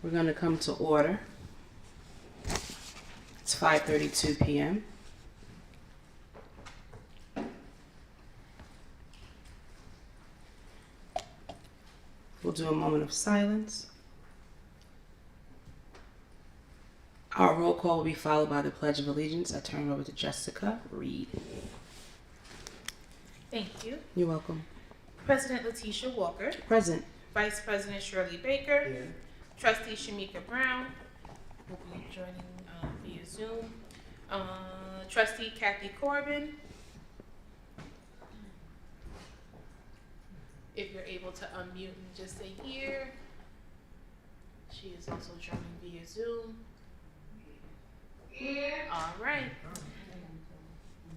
We're going to come to order. It's 5:32 p.m. We'll do a moment of silence. Our roll call will be followed by the Pledge of Allegiance. I turn it over to Jessica Reed. Thank you. You're welcome. President Letitia Walker. Present. Vice President Shirley Baker. Here. Trustee Shamika Brown will be joining via Zoom. Trustee Kathy Corbin. If you're able to unmute and just say here. She is also joining via Zoom. Here. All right.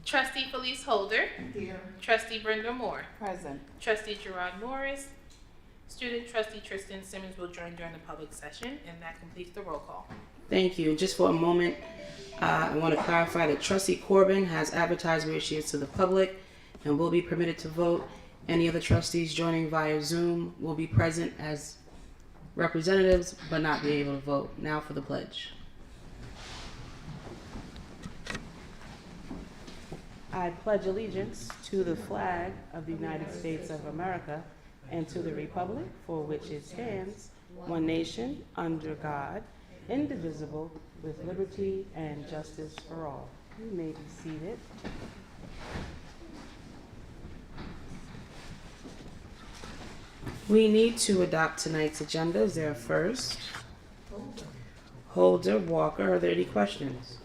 Trustee Felice Holder. Here. Trustee Brenda Moore. Present. Trustee Gerard Morris. Student Trustee Tristan Simmons will join during the public session, and that completes the roll call. Thank you. Just for a moment, I want to clarify that Trustee Corbin has advertised where she is to the public and will be permitted to vote. Any other trustees joining via Zoom will be present as representatives but not be able to vote. Now for the pledge. I pledge allegiance to the flag of the United States of America and to the republic for which it stands, one nation, under God, indivisible, with liberty and justice for all. You may be seated. We need to adopt tonight's agenda. Is there a first? Holder, Walker, are there any questions?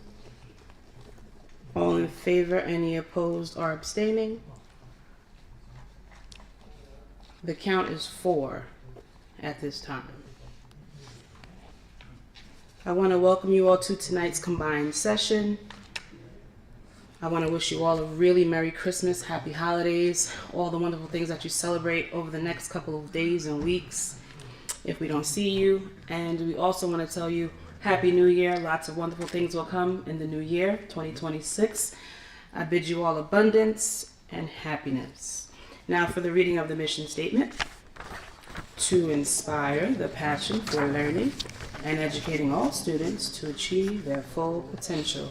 All in favor, any opposed or abstaining? The count is 4 at this time. I want to welcome you all to tonight's combined session. I want to wish you all a really Merry Christmas, Happy Holidays, all the wonderful things that you celebrate over the next couple of days and weeks if we don't see you. And we also want to tell you Happy New Year. Lots of wonderful things will come in the new year, 2026. I bid you all abundance and happiness. Now for the reading of the mission statement. To inspire the passion for learning and educating all students to achieve their full potential.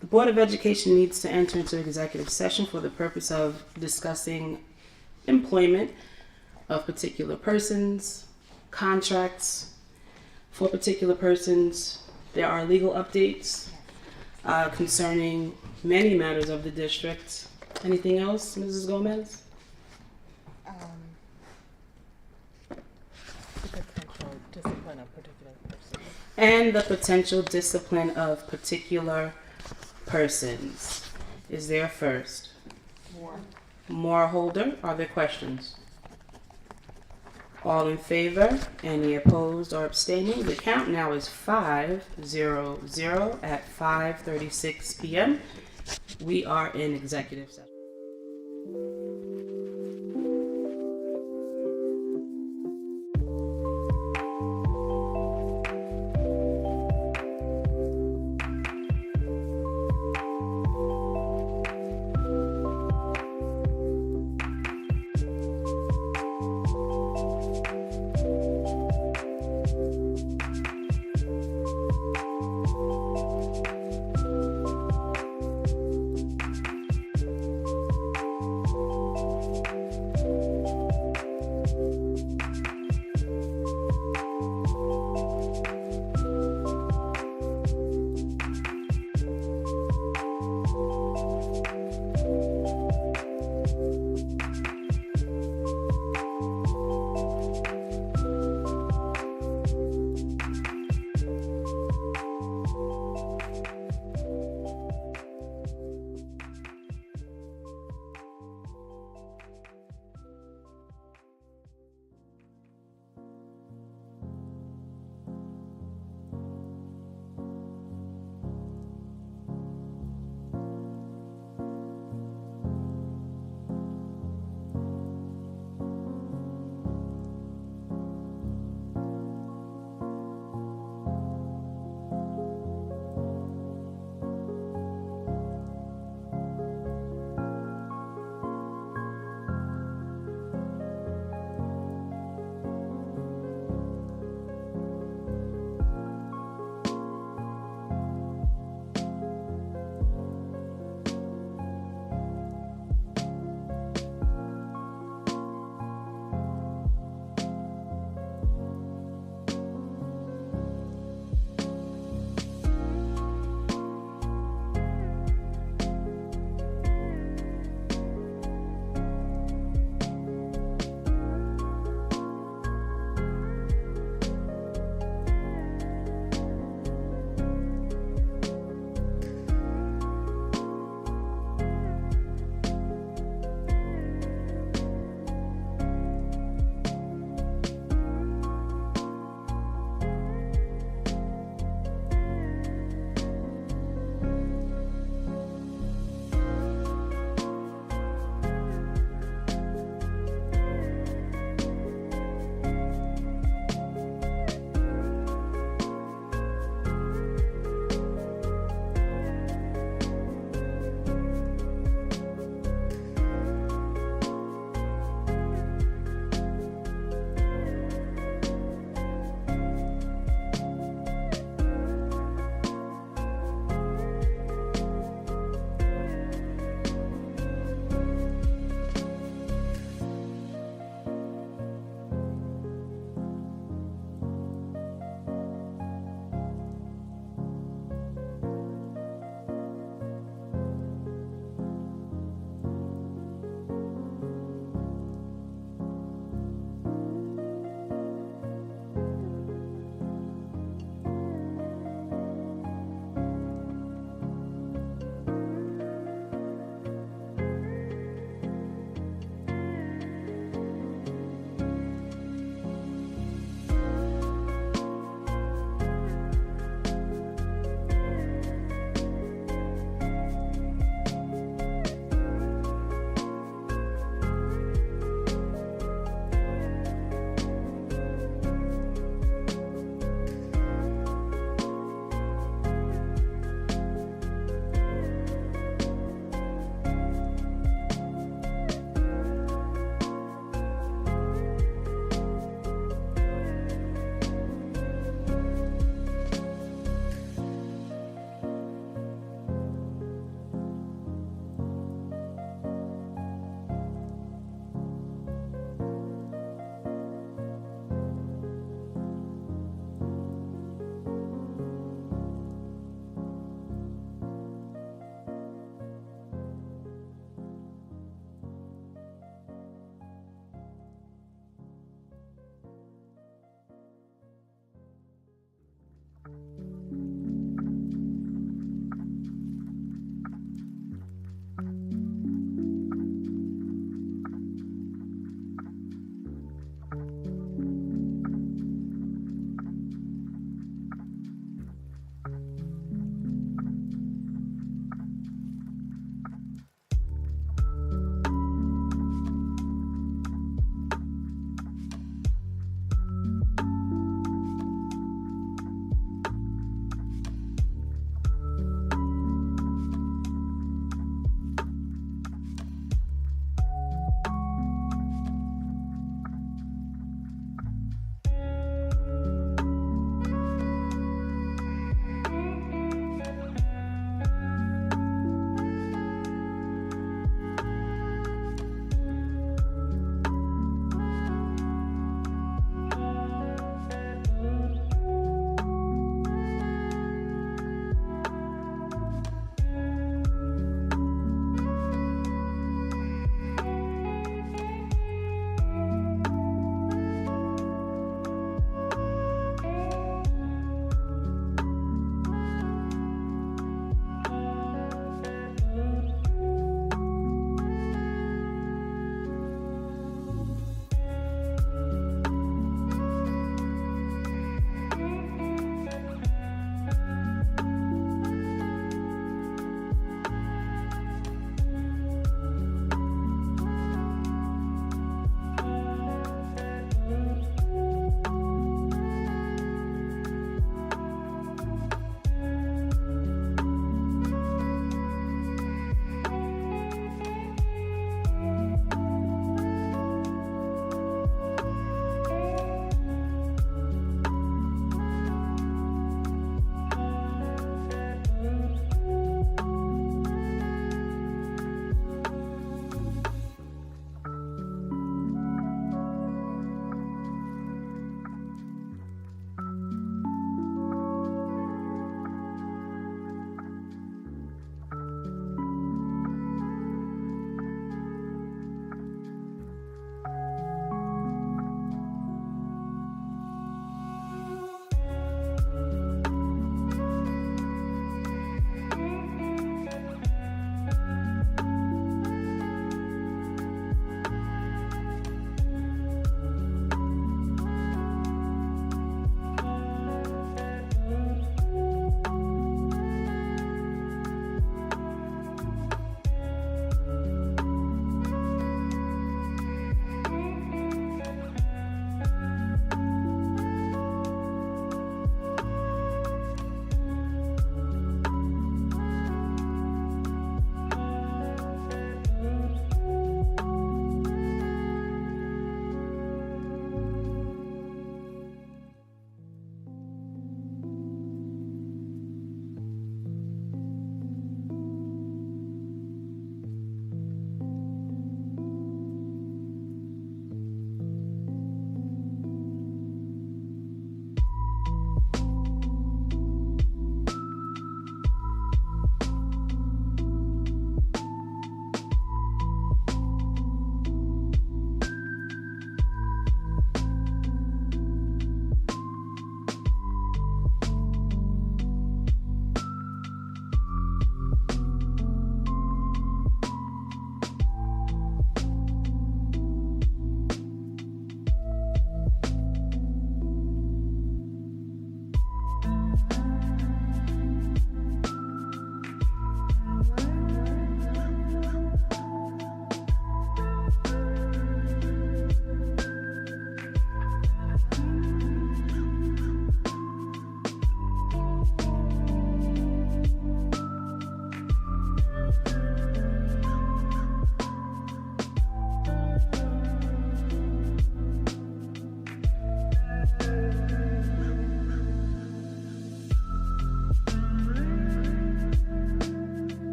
The Board of Education needs to enter into executive session for the purpose of discussing employment of particular persons, contracts for particular persons. There are legal updates concerning many matters of the district. Anything else, Mrs. Gomez? The potential discipline of particular person. And the potential discipline of particular persons. Is there a first? More Holder. Are there questions? All in favor? Any opposed or abstaining? The count now is 5-0-0 at 5:36 p.m. We are in executive session.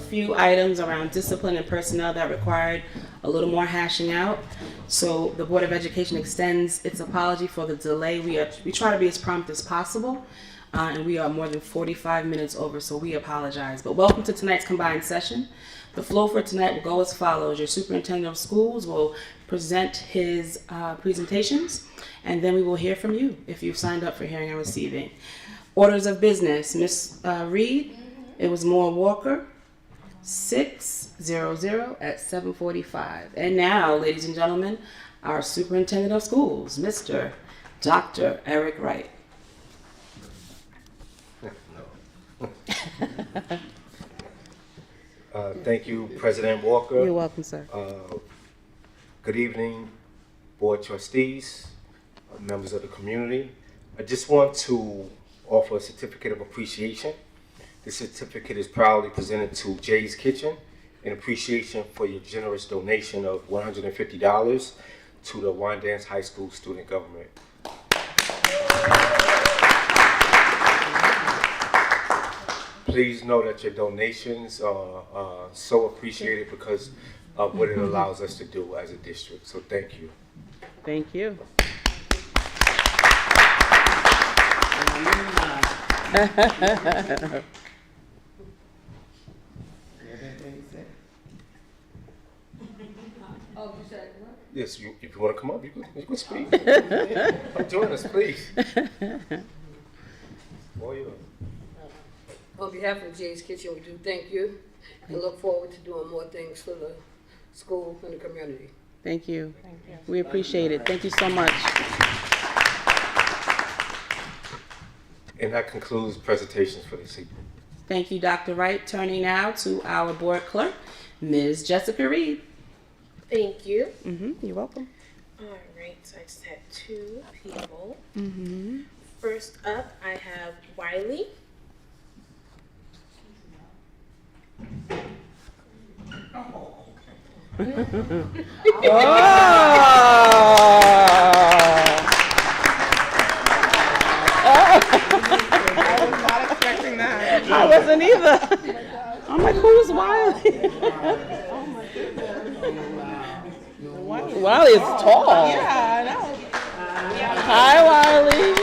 few items around discipline and personnel that required a little more hashing out. So the Board of Education extends its apology for the delay. We try to be as prompt as possible, and we are more than 45 minutes over, so we apologize. But welcome to tonight's combined session. The flow for tonight will go as follows. Your superintendent of schools will present his presentations, and then we will hear from you if you've signed up for hearing and receiving. Orders of business. Ms. Reed, it was Moore Walker, 600 at 7:45. And now, ladies and gentlemen, our superintendent of schools, Mr. Dr. Eric Wright. Thank you, President Walker. You're welcome, sir. Good evening, board trustees, members of the community. I just want to offer a certificate of appreciation. This certificate is proudly presented to Jay's Kitchen in appreciation for your generous donation of $150 to the Wyandanch High School student government. Please know that your donations are so appreciated because of what it allows us to do as a district. So thank you. Thank you. Yes, if you want to come up, you can speak. Come join us, please. On behalf of Jay's Kitchen, we do thank you and look forward to doing more things for the school and the community. Thank you. We appreciate it. Thank you so much. And that concludes presentations for this evening. Thank you, Dr. Wright. Turning now to our board clerk, Ms. Jessica Reed. Thank you. You're welcome. All right, so I just had two people. First up, I have Wiley. I wasn't either. I'm like, who's Wiley? Wiley is tall. Yeah, I know. Hi, Wiley.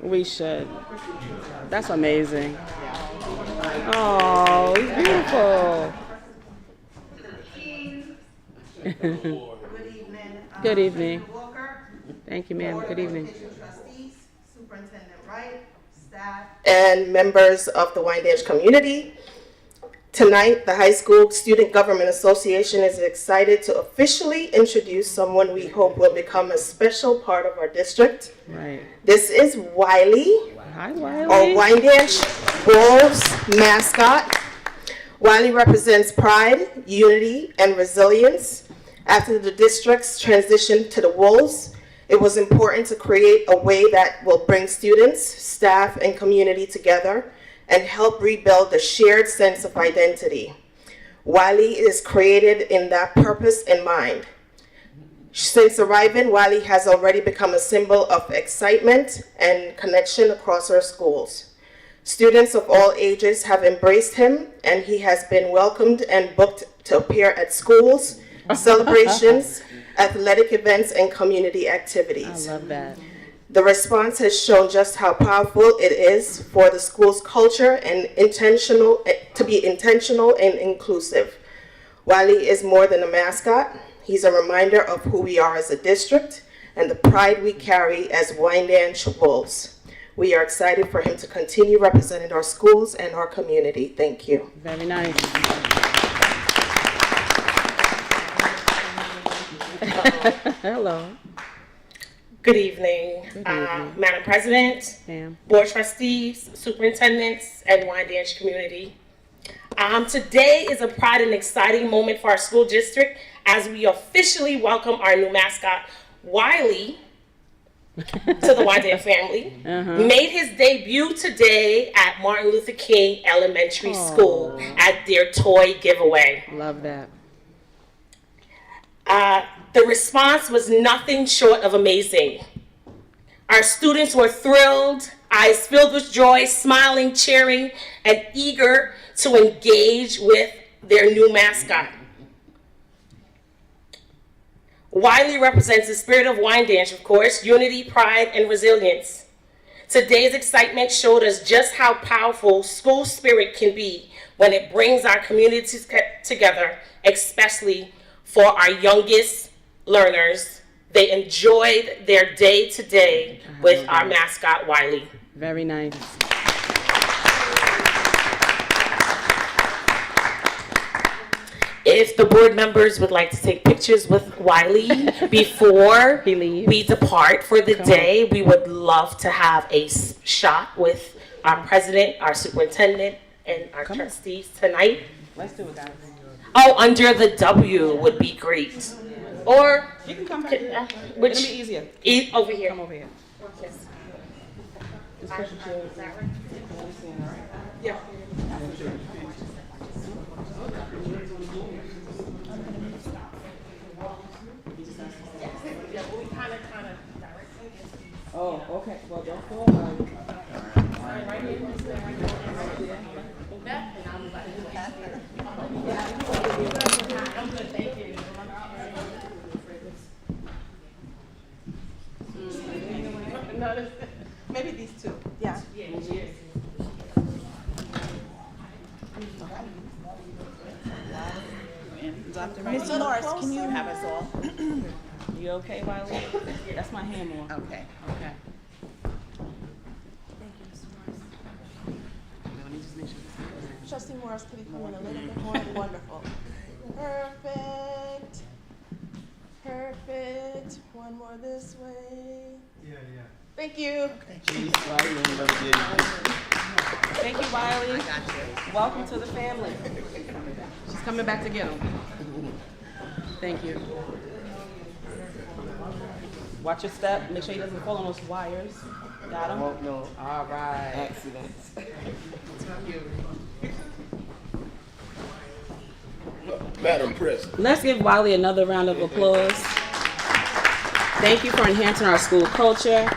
We should. That's amazing. Oh, he's beautiful. Good evening. Good evening. Walker. Thank you, ma'am. Good evening. Trustees, Superintendent Wright, staff. And members of the Wyandanch community. Tonight, the High School Student Government Association is excited to officially introduce someone we hope will become a special part of our district. Right. This is Wiley, Hi, or Wiley. Wyandanch Wolves mascot. Wiley represents pride, unity, and resilience. After the district's transition to the Wolves, it was important to create a way that will bring students, staff, and community together and help rebuild the shared sense of identity. Wiley is created in that purpose in mind. Since arriving, Wiley has already become a symbol of excitement and connection across our schools. Students of all ages have embraced him, and he has been welcomed and booked to appear at schools, celebrations, athletic events, and community activities. I love that. The response has shown just how powerful it is for the school's culture and to be intentional and inclusive. Wiley is more than a mascot. He's a reminder of who we are as a district and the pride we carry as Wyandanch Wolves. We are excited for him to continue representing our schools and our community. Thank you. Very nice. Hello. Good evening, Madam President, Ma'am. Board Trustees, Superintendents, and Wyandanch community. Today is a pride and exciting moment for our school district as we officially welcome our new mascot, Wiley, to the Wyandanch family. Made his debut today at Martin Luther King Elementary School at their toy giveaway. Love that. The response was nothing short of amazing. Our students were thrilled, eyes filled with joy, smiling, cheering, and eager to engage with their new mascot. Wiley represents the spirit of Wyandanch, of course, unity, pride, and resilience. Today's excitement showed us just how powerful school spirit can be when it brings our communities together, especially for our youngest learners. They enjoyed their day to day with our mascot, Wiley. Very nice. If the board members would like to take pictures with Wiley before He leaves. we depart for the day, we would love to have a shot with our president, our superintendent, and our trustees tonight. Let's do it, guys. Oh, under the W would be great. Or, You can come back. which, It'll be easier. over here. Come over here. Yes. Just push your chair. Yeah. Oh, okay. Well, don't fall. Maybe these two. Yeah. Mr. Norris, can you have us all? You okay, Wiley? That's my hand more. Okay. Okay. Let me just make sure this is Trustee Morris, could you come in a little bit more? Wonderful. Perfect. Perfect. One more this way. Yeah. Thank you. Thank you, Wiley. Welcome to the family. She's coming back to get him. Thank you. Watch your step. Make sure he doesn't fall on those wires. Got him? No. All right. Accidents. Madam President. Let's give Wiley another round of applause. Thank you for enhancing our school culture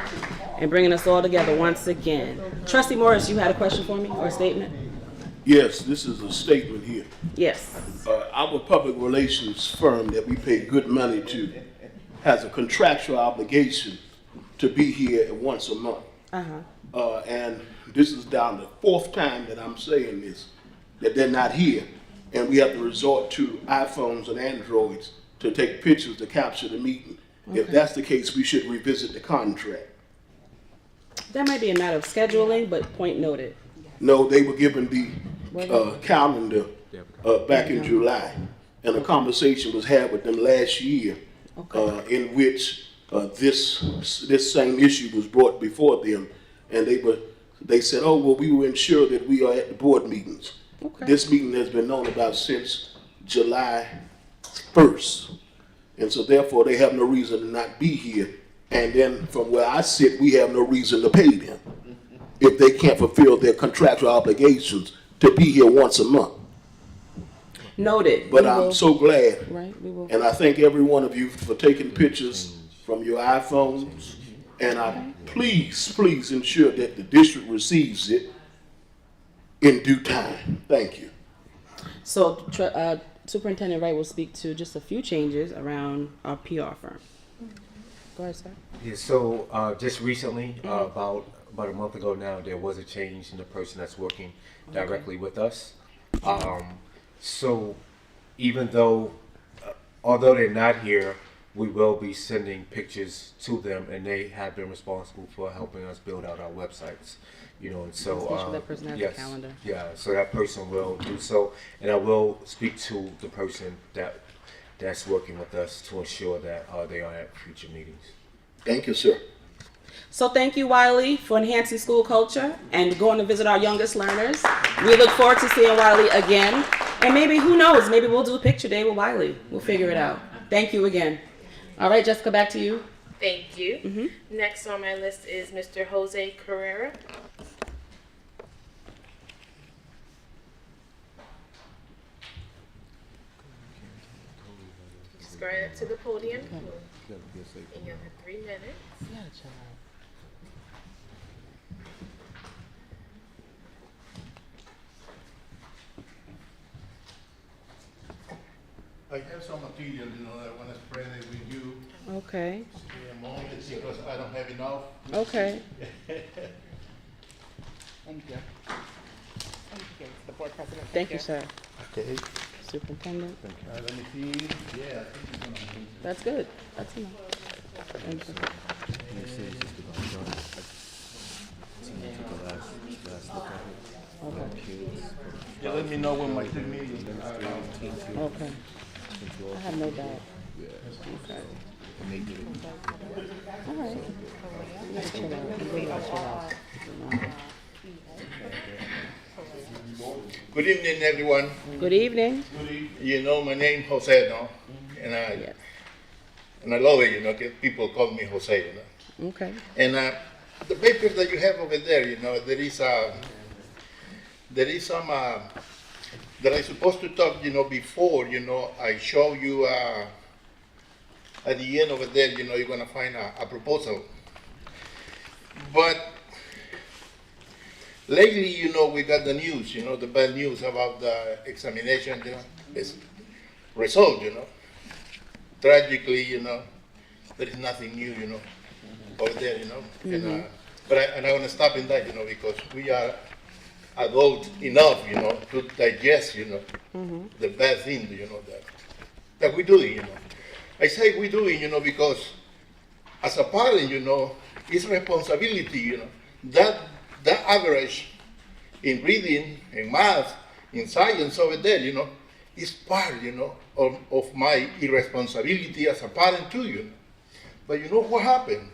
and bringing us all together once again. Trustee Morris, you had a question for me or a statement? Yes, this is a statement here. Yes. Our public relations firm that we pay good money to has a contractual obligation to be here once a month. And this is down the fourth time that I'm saying this, that they're not here. And we have to resort to iPhones and Androids to take pictures to capture the meeting. If that's the case, we should revisit the contract. That might be a matter of scheduling, but point noted. No, they were given the calendar back in July, and a conversation was had with them last year, in which this same issue was brought before them, and they said, oh, well, we will ensure that we are at the board meetings. This meeting has been known about since July 1st, and so therefore they have no reason to not be here. And then from where I sit, we have no reason to pay them if they can't fulfill their contractual obligations to be here once a month. Noted. But I'm so glad, we will. and I thank every one of you for taking pictures from your iPhones, and I please ensure that the district receives it in due time. Thank you. So Superintendent Wright will speak to just a few changes around our PR firm. Go ahead, sir. Yeah, so just recently, about a month ago now, there was a change in the person that's working directly with us. So even though, although they're not here, we will be sending pictures to them, and they have been responsible for helping us build out our websites. You know, and so Make sure that person has a calendar. Yeah, so that person will do so, and I will speak to the person that's working with us to ensure that they are at future meetings. Thank you, sir. So thank you, Wiley, for enhancing school culture and going to visit our youngest learners. We look forward to seeing Wiley again. And maybe, who knows, maybe we'll do a picture day with Wiley. We'll figure it out. Thank you again. All right, Jessica, back to you. Thank you. Next on my list is Mr. Jose Carrera. go right up to the podium. And you have 3 minutes. I have some material, that I want to spread it with you Okay. in a moment because I don't have enough. Okay. Thank you. Thank you. The board president. Thank you, sir. Okay. Superintendent. Let me see. Yeah, I think it's gonna be. That's good. That's enough. Thank you. Okay. Yeah, let me know when my technician. Okay. I have no doubt. Okay. All right. You gotta chill out. You really gotta chill out. Good evening, everyone. Good evening. My name Jose, no? And I Yes. and I love it, 'cause people call me Jose, Okay. And the papers that you have over there, there is some that I'm supposed to talk, before, I show you at the end over there, you're gonna find a proposal. But lately, we got the news, the bad news about the examination, it's result, Tragically, there is nothing new, over there, And, but I'm going to stop in that, because we are adult enough, to digest, the bad thing, that we're doing, I say we're doing, because as a parent, it's responsibility, that average in reading, in math, in science over there, is part, of my irresponsibility as a parent too, But you know what happened?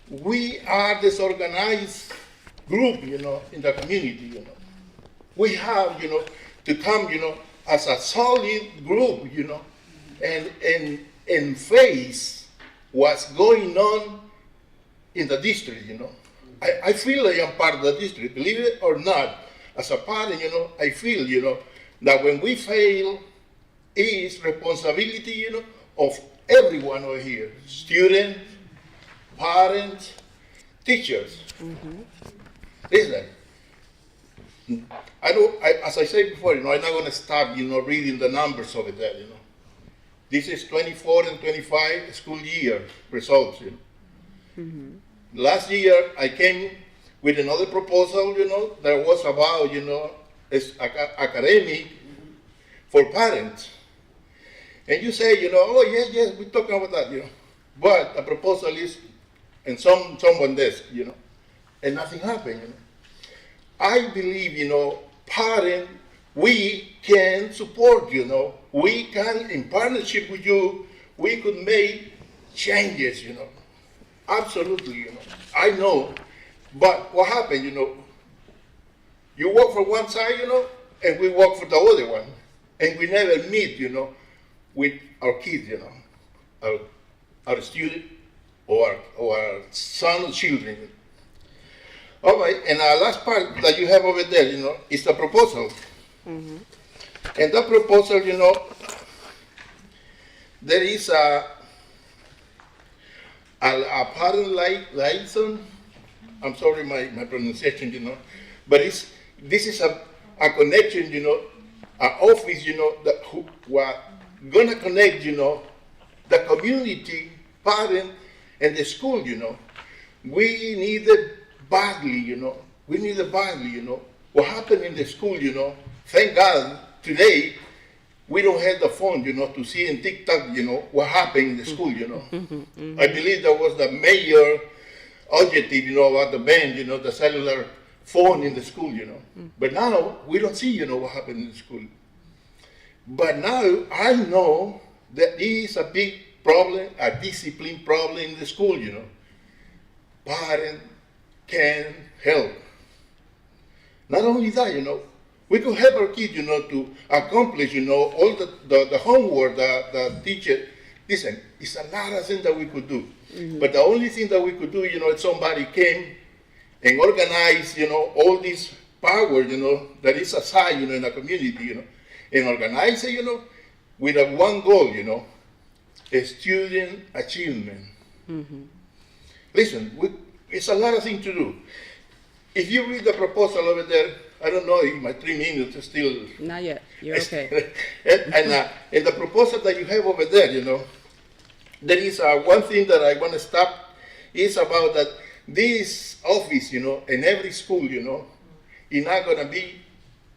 We are disorganized group, in the community, We have, to come, as a solid group, and face what's going on in the district, I feel like I'm part of the district, believe it or not. As a parent, I feel, that when we fail, it's responsibility, of everyone over here, students, parents, teachers. Listen, as I said before, I'm not going to start, reading the numbers over there, This is 24 and 25 school year results, Last year, I came with another proposal, that was about, academic for parents. And you say, oh, yes, we're talking about that, But the proposal is in someone's desk, and nothing happened, I believe, parent, we can support, We can, in partnership with you, we could make changes, Absolutely, I know. But what happened, you work for one side, and we work for the other one. And we never meet, with our kids, our student or our son or children. All right, and our last part that you have over there, is the proposal. And that proposal, there is a parent license. I'm sorry, my pronunciation, but this is a connection, an office, that we're gonna connect, the community, parent, and the school, We need it badly, We need it badly, What happened in the school, Thank God today we don't have the phone, to see in TikTok, what happened in the school, I believe that was the major objective, about the ban, the cellular phone in the school, But now we don't see, what happened in the school. But now I know that this is a big problem, a discipline problem in the school, Parents can help. Not only that, we could help our kids, to accomplish, all the homework the teacher. Listen, it's a lot of things that we could do. But the only thing that we could do, if somebody came and organized, all this power, that is aside, in the community, and organize it, with a one goal, you know, a student achievement. Listen, it's a lot of things to do. If you read the proposal over there, I don't know if my 3 minutes is still... Not yet. You're okay. and the proposal that you have over there, you know, there is one thing that I want to stop is about that this office, you know, in every school, you know, is not going to be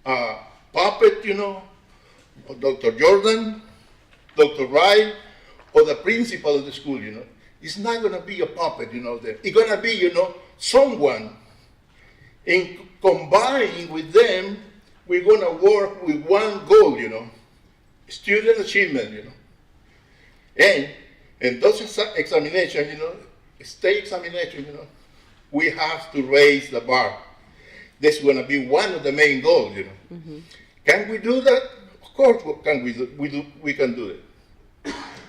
a puppet, you know, of Dr. Jordan, Dr. Wright, or the principal of the school, you know. It's not going to be a puppet, you know. There. It's going to be, you know, someone. And combining with them, we're going to work with one goal, you know, student achievement, you know. And those examinations, you know, state examination, you know, we have to raise the bar. That's going to be one of the main goals, you know. Can we do that? Of course, we can do it.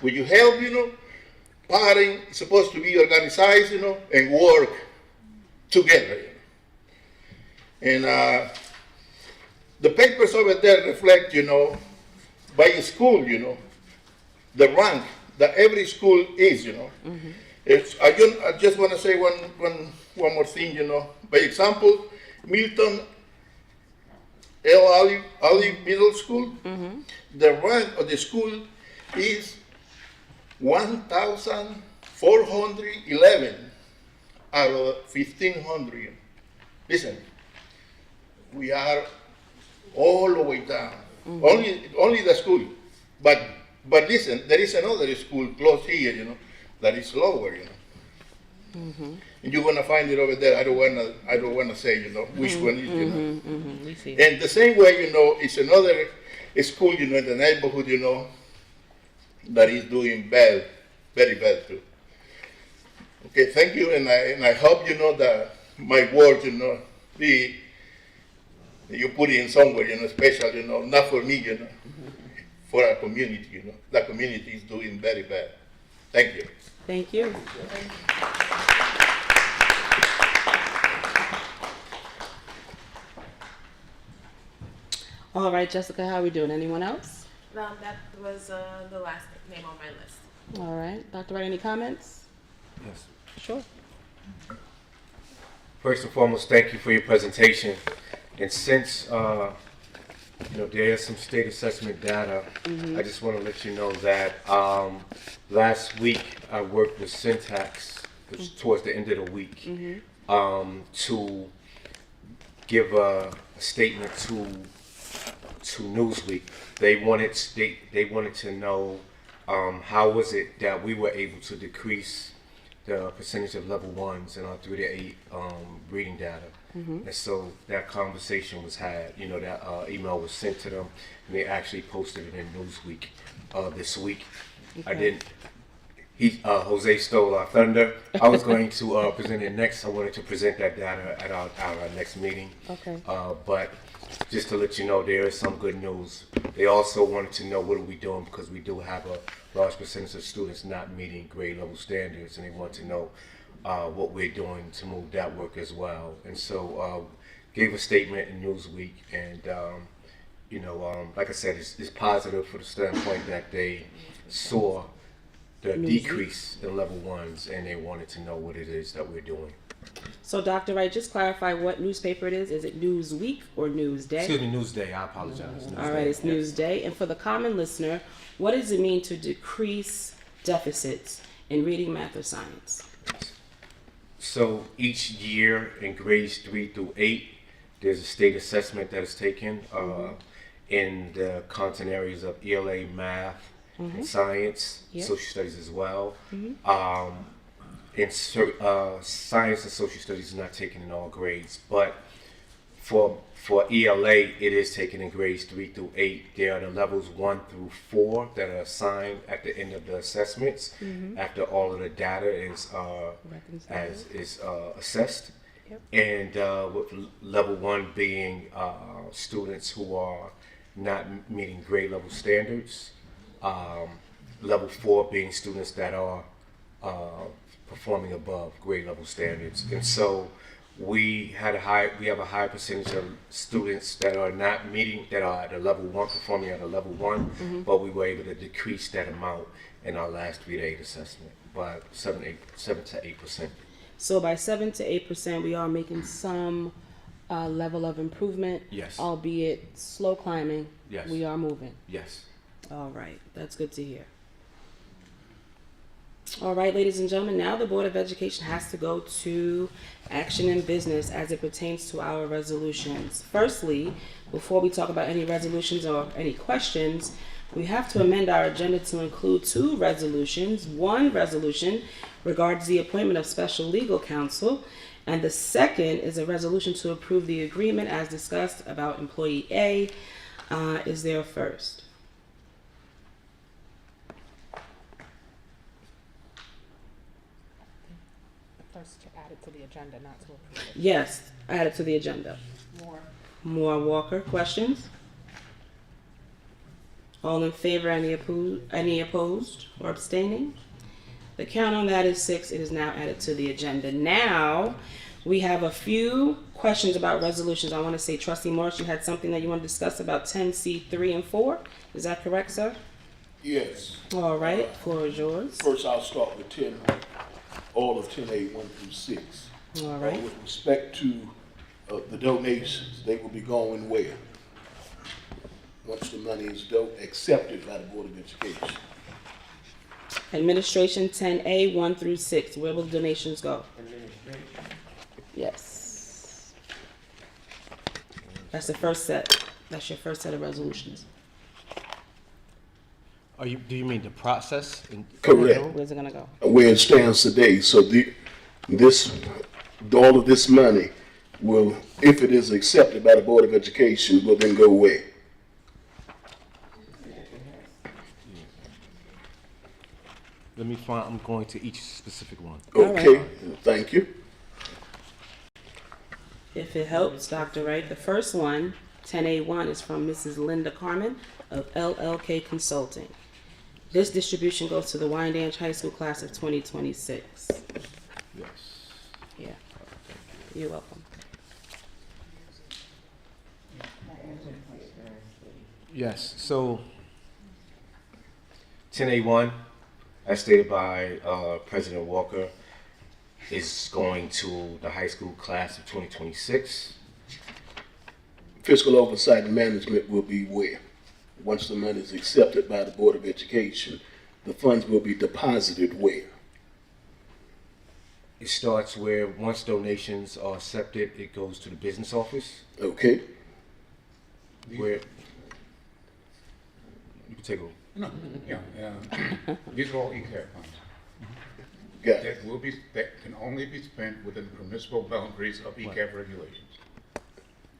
Will you help, you know? Parents is supposed to be organized, you know, and work together, you know. And the papers over there reflect, you know, by school, you know, the rank that every school is, you know. I just want to say one more thing, you know. By example, Milton L. Olive Middle School, the rank of the school is 1,411 out of 1,500. Listen. We are all the way down. Only the school. But listen, there is another school close here, you know, that is lower, you know. And you're gonna find it over there. I don't wanna say, you know, which one is, you know. We see. And the same way, you know, it's another school, you know, in the neighborhood, you know, that is doing bad, very bad too. Okay, thank you, and I hope, you know, that my words, you know, you put it in somewhere, you know, special, you know, not for me, you know, for our community, you know. The community is doing very bad. Thank you. Thank you. All right, Jessica, how are we doing? Anyone else? That was the last name on my list. All right. Dr. Wright, any comments? Yes. Sure. First and foremost, thank you for your presentation. And since you know, there is some state assessment data, I just want to let you know that last week I worked with Syntax, which was towards the end of the week, to give a statement to Newsweek. They wanted to know how was it that we were able to decrease the percentage of level ones in our 3 to 8 reading data. And so that conversation was had, you know, that email was sent to them, and they actually posted it in Newsweek this week. Okay. Jose stole our thunder. I was going to present it next. I wanted to present that data at our next meeting. Okay. But just to let you know, there is some good news. They also wanted to know what are we doing, because we do have a large percentage of students not meeting grade level standards, and they want to know what we're doing to move that work as well. And so gave a statement in Newsweek, and you know, like I said, it's positive for the standpoint that they saw the decrease in level ones, and they wanted to know what it is that we're doing. So, Dr. Wright, just clarify what newspaper it is. Is it Newsweek or Newsday? Excuse me, Newsday. I apologize. Newsday. All right, it's Newsday. And for the common listener, what does it mean to decrease deficits in reading, math, or science? So each year in grades 3 through 8, there's a state assessment that is taken in the content areas of ELA, math, and science, social studies as well. Science and social studies is not taken in all grades, but for ELA, it is taken in grades 3 through 8. There are the levels 1 through 4 that are assigned at the end of the assessments after all of the data is assessed. And with level 1 being students who are not meeting grade level standards, level 4 being students that are performing above grade level standards. And so we have a high percentage of students that are not meeting, that are at a level 1, performing at a level 1, but we were able to decrease that amount in our last 3-to-8 assessment by 7 to 8%. So by 7 to 8%, we are making some level of improvement. Yes. Albeit slow climbing. Yes. We are moving. Yes. All right. That's good to hear. All right, ladies and gentlemen, now the Board of Education has to go to action and business as it pertains to our resolutions. Firstly, before we talk about any resolutions or any questions, we have to amend our agenda to include 2 resolutions. One resolution regards the appointment of special legal counsel, and the second is a resolution to approve the agreement as discussed about employee A. Is there a first? First to add it to the agenda, not to approve it. Yes, add it to the agenda. Moore Walker, questions? All in favor, any opposed or abstaining? The count on that is 6. It is now added to the agenda. Now, we have a few questions about resolutions. I want to say, Trustee Morris, you had something that you want to discuss about 10C3 and 4. Is that correct, sir? Yes. All right, floor is yours. First, I'll start with all of 10A 1 through 6. All right. With respect to the donations, they will be going where? Once the money is accepted by the Board of Education. Administration 10A 1 through 6. Where will the donations go? Yes. That's the first set. That's your first set of resolutions. Do you mean the process? Correct. Where's it gonna go? Where it stands today. So all of this money will, if it is accepted by the Board of Education, will then go where? Let me find. I'm going to each specific one. Okay, thank you. If it helps, Dr. Wright, the first one, 10A1, is from Mrs. Linda Carmen of LLK Consulting. This distribution goes to the Wyandanch High School class of 2026. Yes. Yeah. You're welcome. Yes. So 10A1, as stated by President Walker, is going to the high school class of 2026. Fiscal oversight and management will be where? Once the money is accepted by the Board of Education, the funds will be deposited where? It starts where once donations are accepted, it goes to the business office. Okay. Where you can take over. No, yeah, these are all ECAP funds. Got it. That can only be spent within the permissible boundaries of ECAP regulations.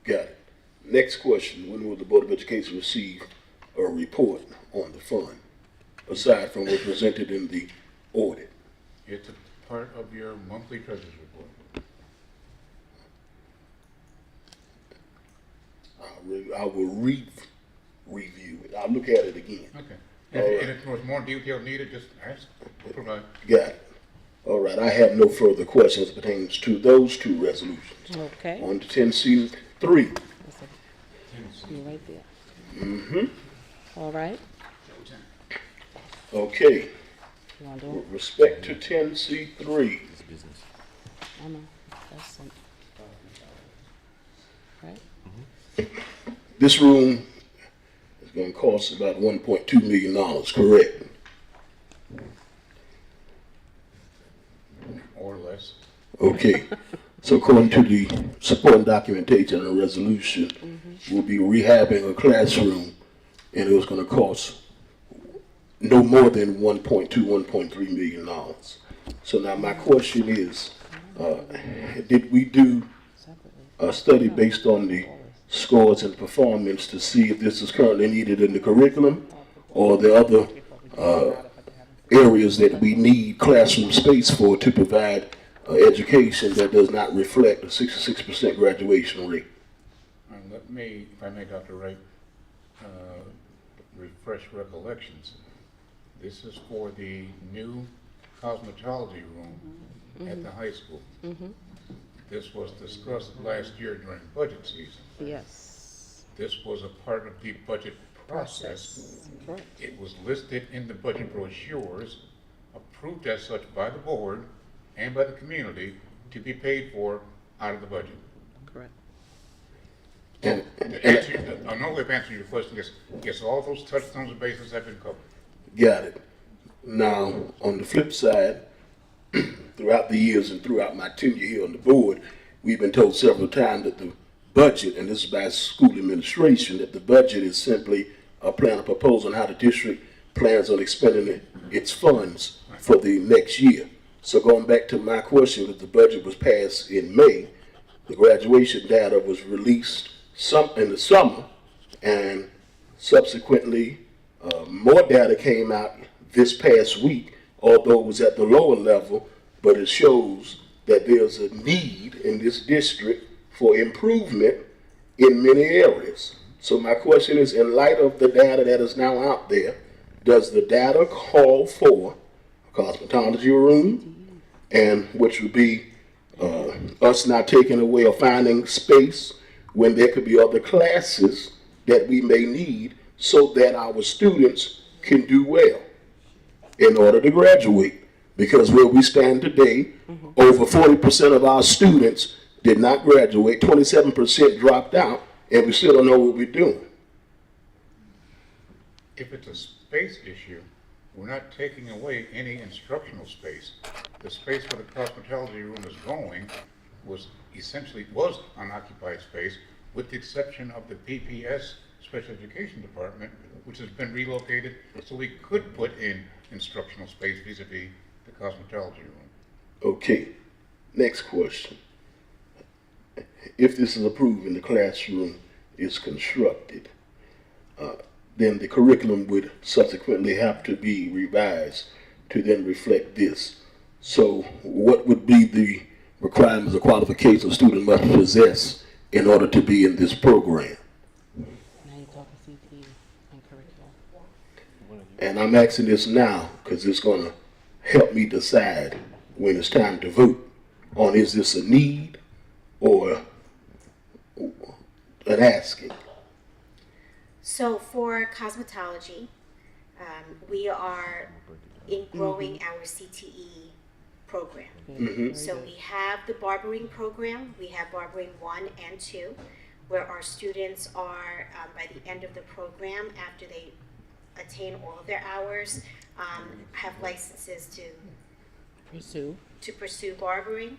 Got it. Next question, when will the Board of Education receive a report on the fund, aside from what's presented in the audit? It's a part of your monthly treasurer's report. I will review it. I'll look at it again. Okay. And if there's more detail needed, just ask. We'll provide. Got it. All right. I have no further questions pertaining to those 2 resolutions. Okay. On to 10C3. You're right there. Mm-hmm. All right. Okay. You want to do With respect to 10C3, It's business. it? I know. That's some. Right? this room is going to cost about $1.2 million, correct? Or less. Okay. So according to the supporting documentation and resolution, we'll be rehabbing a classroom, and it was going to cost no more than $1.3 million. So now my question is, did we do a study based on the scores and performance to see if this is currently needed in the curriculum, or the other areas that we need classroom space for to provide education that does not reflect a 66% graduation rate? Let me, if I may, Dr. Wright, refresh recollections. This is for the new cosmetology room at the high school. This was discussed last year during budget season. Yes. This was a part of the budget process. Correct. It was listed in the budget brochures, approved as such by the board and by the community to be paid for out of the budget. Correct. Another way of answering your question is, yes, all those touchstones and bases have been covered. Got it. Now, on the flip side, throughout the years and throughout my tenure here on the board, we've been told several times that the budget, and this is by school administration, that the budget is simply a plan, a proposal on how the district plans on expending its funds for the next year. So going back to my question, that the budget was passed in May, the graduation data was released in the summer, and subsequently more data came out this past week, although it was at the lower level, but it shows that there's a need in this district for improvement in many areas. So my question is, in light of the data that is now out there, does the data call for a cosmetology room, and which would be us not taking away or finding space when there could be other classes that we may need so that our students can do well in order to graduate? Because where we stand today, over 40% of our students did not graduate, 27% dropped out, and we still don't know what we're doing. If it's a space issue, we're not taking away any instructional space. The space where the cosmetology room is going was unoccupied space, with the exception of the PPS Special Education Department, which has been relocated, so we could put in instructional space vis-a-vis the cosmetology room. Okay, next question. If this is approved and the classroom is constructed, then the curriculum would subsequently have to be revised to then reflect this. So what would be the requirements or qualifications a student must possess in order to be in this program? Now you're talking CTE and curriculum. And I'm asking this now because it's going to help me decide when it's time to vote on, is this a need or an asking? So for cosmetology, we are growing our CTE program. So we have the barbering program. We have barbering 1 and 2, where our students are, by the end of the program, after they attain all of their hours, have licenses to pursue barbering.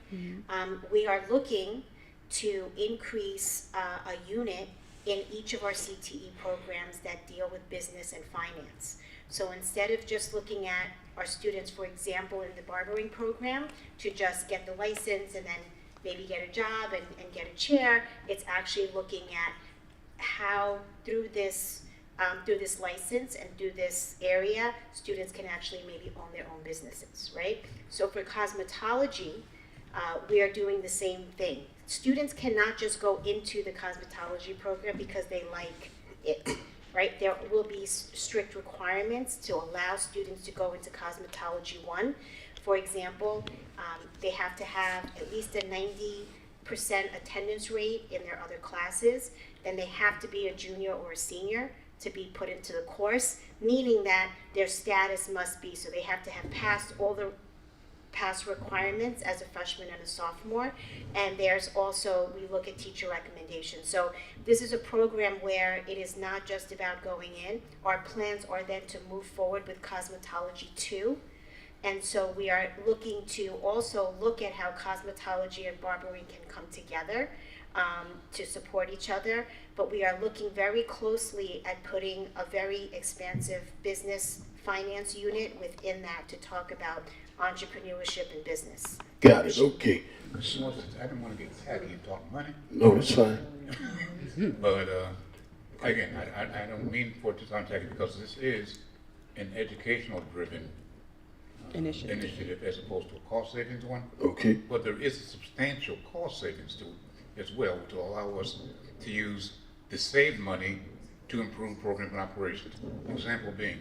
We are looking to increase a unit in each of our CTE programs that deal with business and finance. So instead of just looking at our students, for example, in the barbering program, to just get the license and then maybe get a job and get a chair, it's actually looking at how through this license and through this area, students can actually maybe own their own businesses, right? So for cosmetology, we are doing the same thing. Students cannot just go into the cosmetology program because they like it, right? There will be strict requirements to allow students to go into cosmetology 1. For example, they have to have at least a 90% attendance rate in their other classes. Then they have to be a junior or a senior to be put into the course, meaning that their status must be, so they have to have passed all the past requirements as a freshman and a sophomore. And there's also, we look at teacher recommendations. So this is a program where it is not just about going in. Our plans are then to move forward with cosmetology 2. And so we are looking to also look at how cosmetology and barbering can come together to support each other. But we are looking very closely at putting a very expansive business finance unit within that to talk about entrepreneurship and business. Got it, okay. I didn't want to get tacky and talk money. No, it's fine. But again, I don't mean for it to sound tacky, because this is an educational driven initiative as opposed to a cost savings one. Okay. But there is a substantial cost savings to it as well, to allow us to use the saved money to improve program and operations. Example being,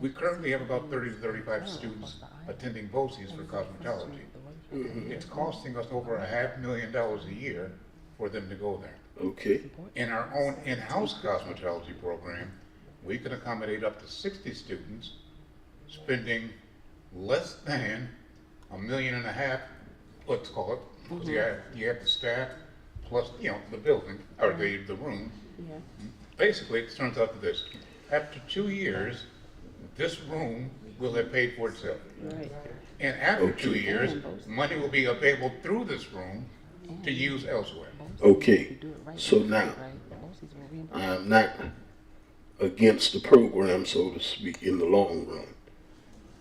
we currently have about 30 to 35 students attending BOCEs for cosmetology. It's costing us over $500,000 a year for them to go there. Okay. In our own in-house cosmetology program, we can accommodate up to 60 students, spending less than $1.5 million, let's call it, because you have the staff plus, the building, or the room. Yeah. Basically, it turns out to this. After 2 years, this room will have paid for itself. Right. And after 2 years, money will be available through this room to use elsewhere. Okay, so now, I'm not against the program, so to speak, in the long run.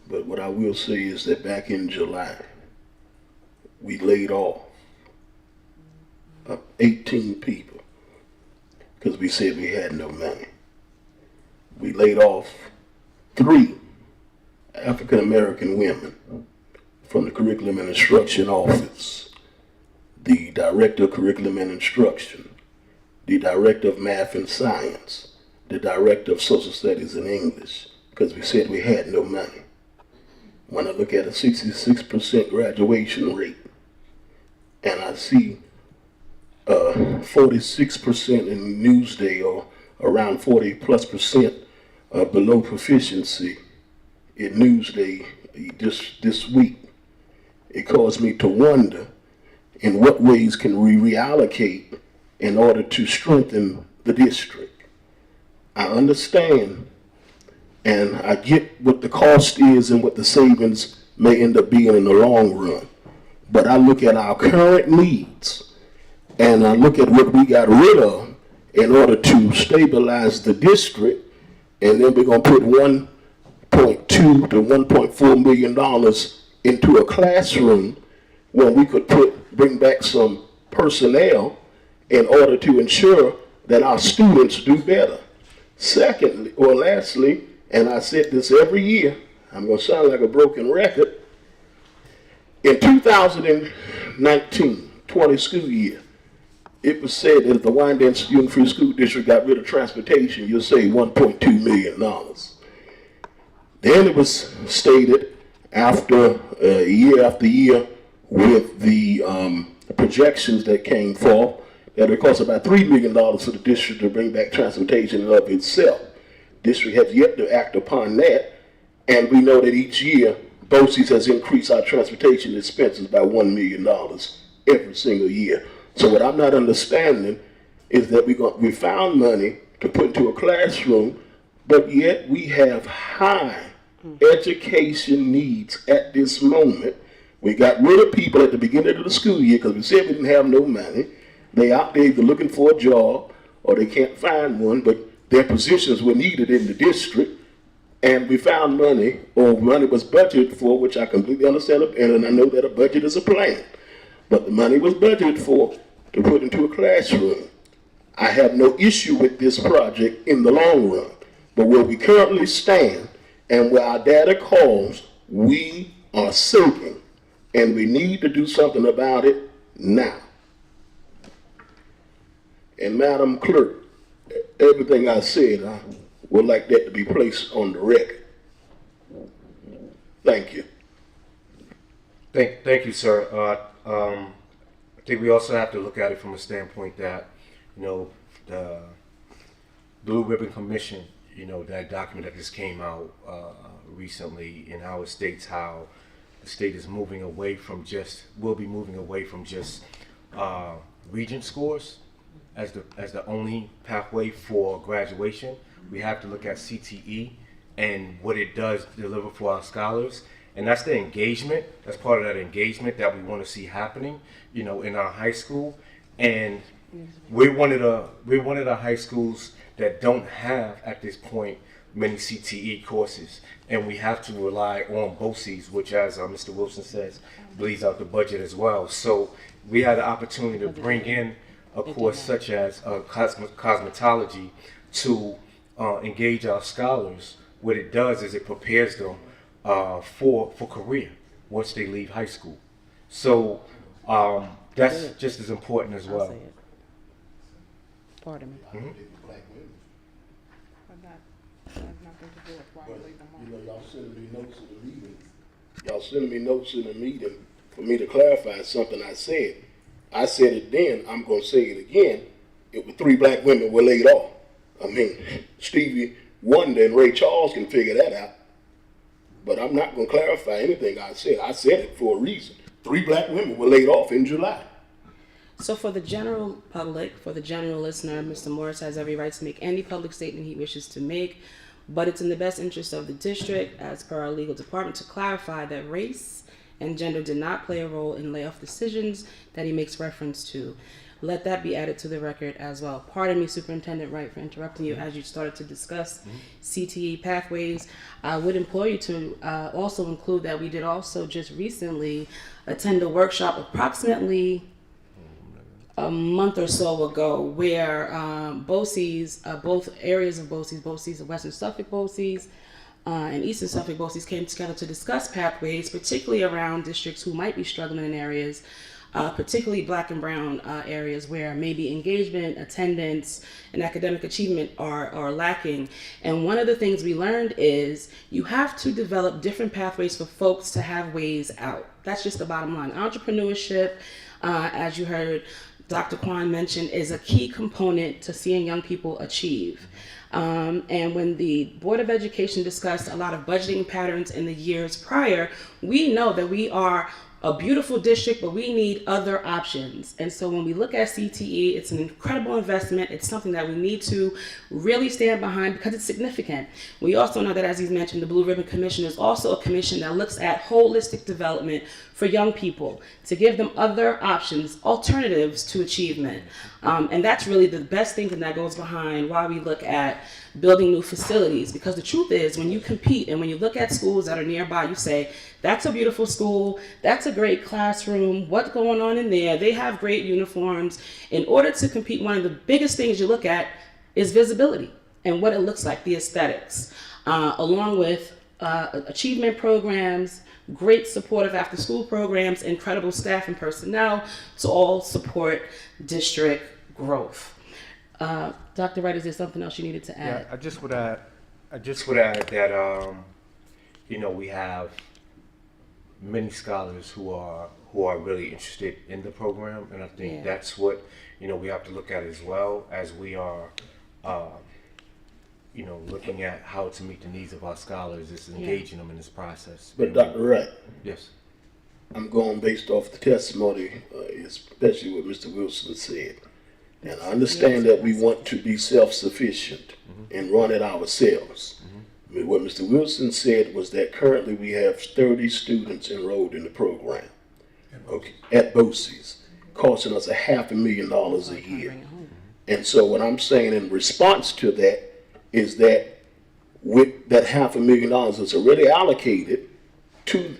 But what I will say is that back in July, we laid off 18 people because we said we had no money. We laid off 3 African-American women from the Curriculum and Instruction Office, the Director of Curriculum and Instruction, the Director of Math and Science, the Director of Social Studies and English, because we said we had no money. When I look at a 66% graduation rate, and I see 46% in Newsday, or around 40+% below proficiency in Newsday this week, it caused me to wonder in what ways can we reallocate in order to strengthen the district. I understand and I get what the cost is and what the savings may end up being in the long run. But I look at our current needs and I look at what we got rid of in order to stabilize the district, and then we're going to put $1.2 to $1.4 million into a classroom when we could bring back some personnel in order to ensure that our students do better. Secondly, or lastly, and I said this every year, I'm going to sound like a broken record, in 2019, 20 school year, it was said that if the Wyandanch Student Free School District got rid of transportation, you'll save $1.2 million. Then it was stated after year after year with the projections that came forth that it costs about $3 million for the district to bring back transportation of itself. District has yet to act upon that, and we know that each year BOCES has increased our transportation expenses by $1 million every single year. So what I'm not understanding is that we found money to put into a classroom, but yet we have high education needs at this moment. We got rid of people at the beginning of the school year because we said we didn't have no money. They out there either looking for a job or they can't find one, but their positions were needed in the district. And we found money, or money was budgeted for, which I completely understand, and I know that a budget is a plan. But the money was budgeted for to put into a classroom. I have no issue with this project in the long run. But where we currently stand and where our data calls, we are sinking. And we need to do something about it now. And Madam Clerk, everything I said, I would like that to be placed on the record. Thank you. Thank you, sir. I think we also have to look at it from a standpoint that, the Blue Ribbon Commission, that document that just came out recently, and how it states how the state is moving away from will be moving away from just Regent scores as the only pathway for graduation. We have to look at CTE and what it does deliver for our scholars. And that's the engagement. That's part of that engagement that we want to see happening, in our high school. And we're one of the high schools that don't have at this point many CTE courses, and we have to rely on BOCES, which, as Mr. Wilson says, bleeds out the budget as well. So we had the opportunity to bring in a course such as cosmetology to engage our scholars. What it does is it prepares them for career once they leave high school. So that's just as important as well. Pardon me. Y'all sending me notes in the meeting for me to clarify something I said. I said it then, I'm going to say it again. It was 3 black women were laid off. I mean, Stevie Wonder and Ray Charles can figure that out. But I'm not going to clarify anything I said. I said it for a reason. 3 black women were laid off in July. So for the general public, for the general listener, Mr. Morris has every right to make any public statement he wishes to make, but it's in the best interest of the district, as per our legal department, to clarify that race and gender did not play a role in layoff decisions that he makes reference to. Let that be added to the record as well. Pardon me, Superintendent Wright, for interrupting you as you started to discuss CTE pathways. I would implore you to also include that we did also just recently attend a workshop approximately a month or so ago where BOCES, both areas of BOCES, Western Suffolk BOCES, and Eastern Suffolk BOCES came together to discuss pathways, particularly around districts who might be struggling in areas, particularly black and brown areas where maybe engagement, attendance, and academic achievement are lacking. And one of the things we learned is you have to develop different pathways for folks to have ways out. That's just the bottom line. Entrepreneurship, as you heard Dr. Kwan mention, is a key component to seeing young people achieve. And when the Board of Education discussed a lot of budgeting patterns in the years prior, we know that we are a beautiful district, but we need other options. And so when we look at CTE, it's an incredible investment. It's something that we need to really stand behind because it's significant. We also know that, as he's mentioned, the Blue Ribbon Commission is also a commission that looks at holistic development for young people, to give them other options, alternatives to achievement. And that's really the best thing that goes behind why we look at building new facilities. Because the truth is, when you compete and when you look at schools that are nearby, you say, that's a beautiful school, that's a great classroom, what's going on in there? They have great uniforms. In order to compete, one of the biggest things you look at is visibility and what it looks like, the aesthetics, along with achievement programs, great supportive after school programs, incredible staff and personnel to all support district growth. Dr. Wright, is there something else you needed to add? Yeah, I just would add that we have many scholars who are really interested in the program, and I think that's what we have to look at as well as we are looking at how to meet the needs of our scholars, is engaging them in this process. But Dr. Wright, yes, I'm going based off the testimony, especially what Mr. Wilson said. And I understand that we want to be self-sufficient and run it ourselves. I mean, what Mr. Wilson said was that currently we have 30 students enrolled in the program, at BOCES, costing us $500,000 a year. And so what I'm saying in response to that is that with that $500,000 that's already allocated to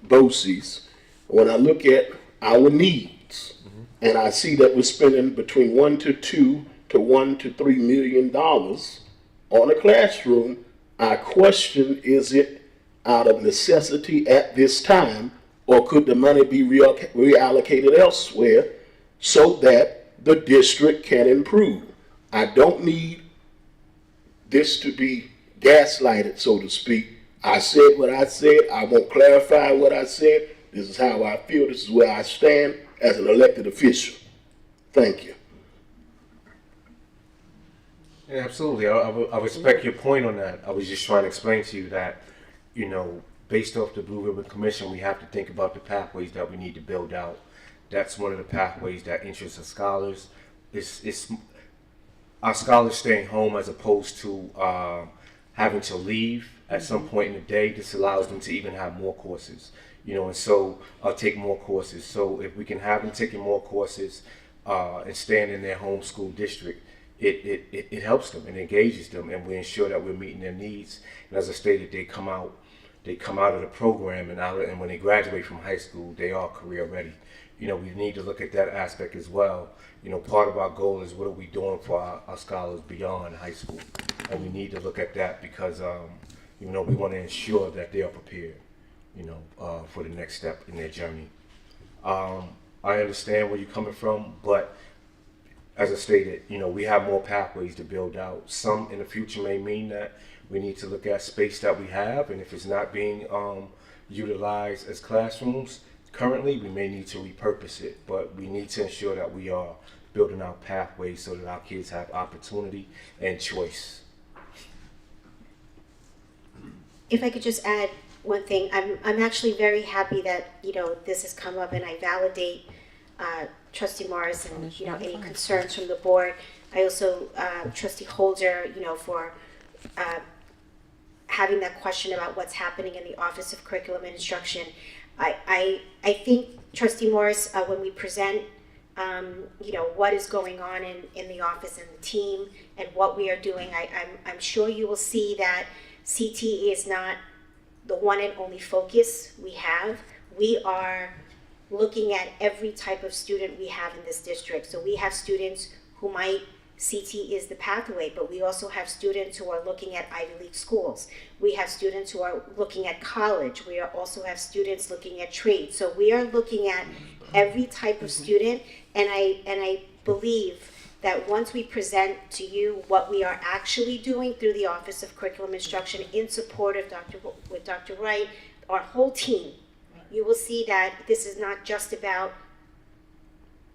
BOCES, when I look at our needs, and I see that we're spending between $1 to $2 to $1 to $3 million on a classroom, I question, is it out of necessity at this time, or could the money be reallocated elsewhere so that the district can improve? I don't need this to be gaslighted, so to speak. I said what I said. I won't clarify what I said. This is how I feel. This is where I stand as an elected official. Thank you. Yeah, absolutely. I respect your point on that. I was just trying to explain to you that, based off the Blue Ribbon Commission, we have to think about the pathways that we need to build out. That's one of the pathways that interests our scholars. It's our scholars staying home as opposed to having to leave at some point in the day. This allows them to even have more courses, and so take more courses. So if we can have them taking more courses and staying in their home school district, it helps them and engages them, and we ensure that we're meeting their needs. And as I stated, they come out of the program and when they graduate from high school, they are career ready. We need to look at that aspect as well. Part of our goal is what are we doing for our scholars beyond high school, and we need to look at that because we want to ensure that they are prepared, for the next step in their journey. I understand where you're coming from, but as I stated, we have more pathways to build out. Some in the future may mean that we need to look at space that we have, and if it's not being utilized as classrooms, currently, we may need to repurpose it, but we need to ensure that we are building our pathways so that our kids have opportunity and choice. If I could just add one thing, I'm actually very happy that, you know, this has come up, and I validate Trustee Morris and, you know, any concerns from the board. I also, Trustee Holder, you know, for having that question about what's happening in the Office of Curriculum and Instruction. I think, Trustee Morris, when we present, you know, what is going on in the office and the team and what we are doing, I'm sure you will see that CTE is not the one and only focus we have. We are looking at every type of student we have in this district. So we have students who might, CTE is the pathway, but we also have students who are looking at Ivy League schools. We have students who are looking at college. We also have students looking at trade. So we are looking at every type of student, and I believe that once we present to you what we are actually doing through the Office of Curriculum Instruction in support of Dr. Wright, our whole team, you will see that this is not just about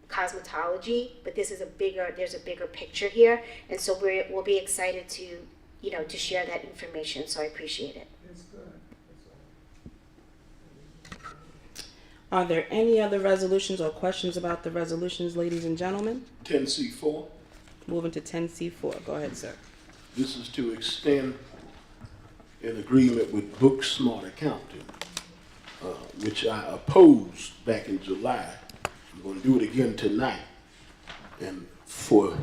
cosmetology, but there's a bigger picture here, and so we'll be excited to, you know, to share that information. So I appreciate it. Are there any other resolutions or questions about the resolutions, ladies and gentlemen? 10C4. Moving to 10C4. Go ahead, sir. This is to extend an agreement with Book Smart Accounting, which I opposed back in July. I'm going to do it again tonight. And for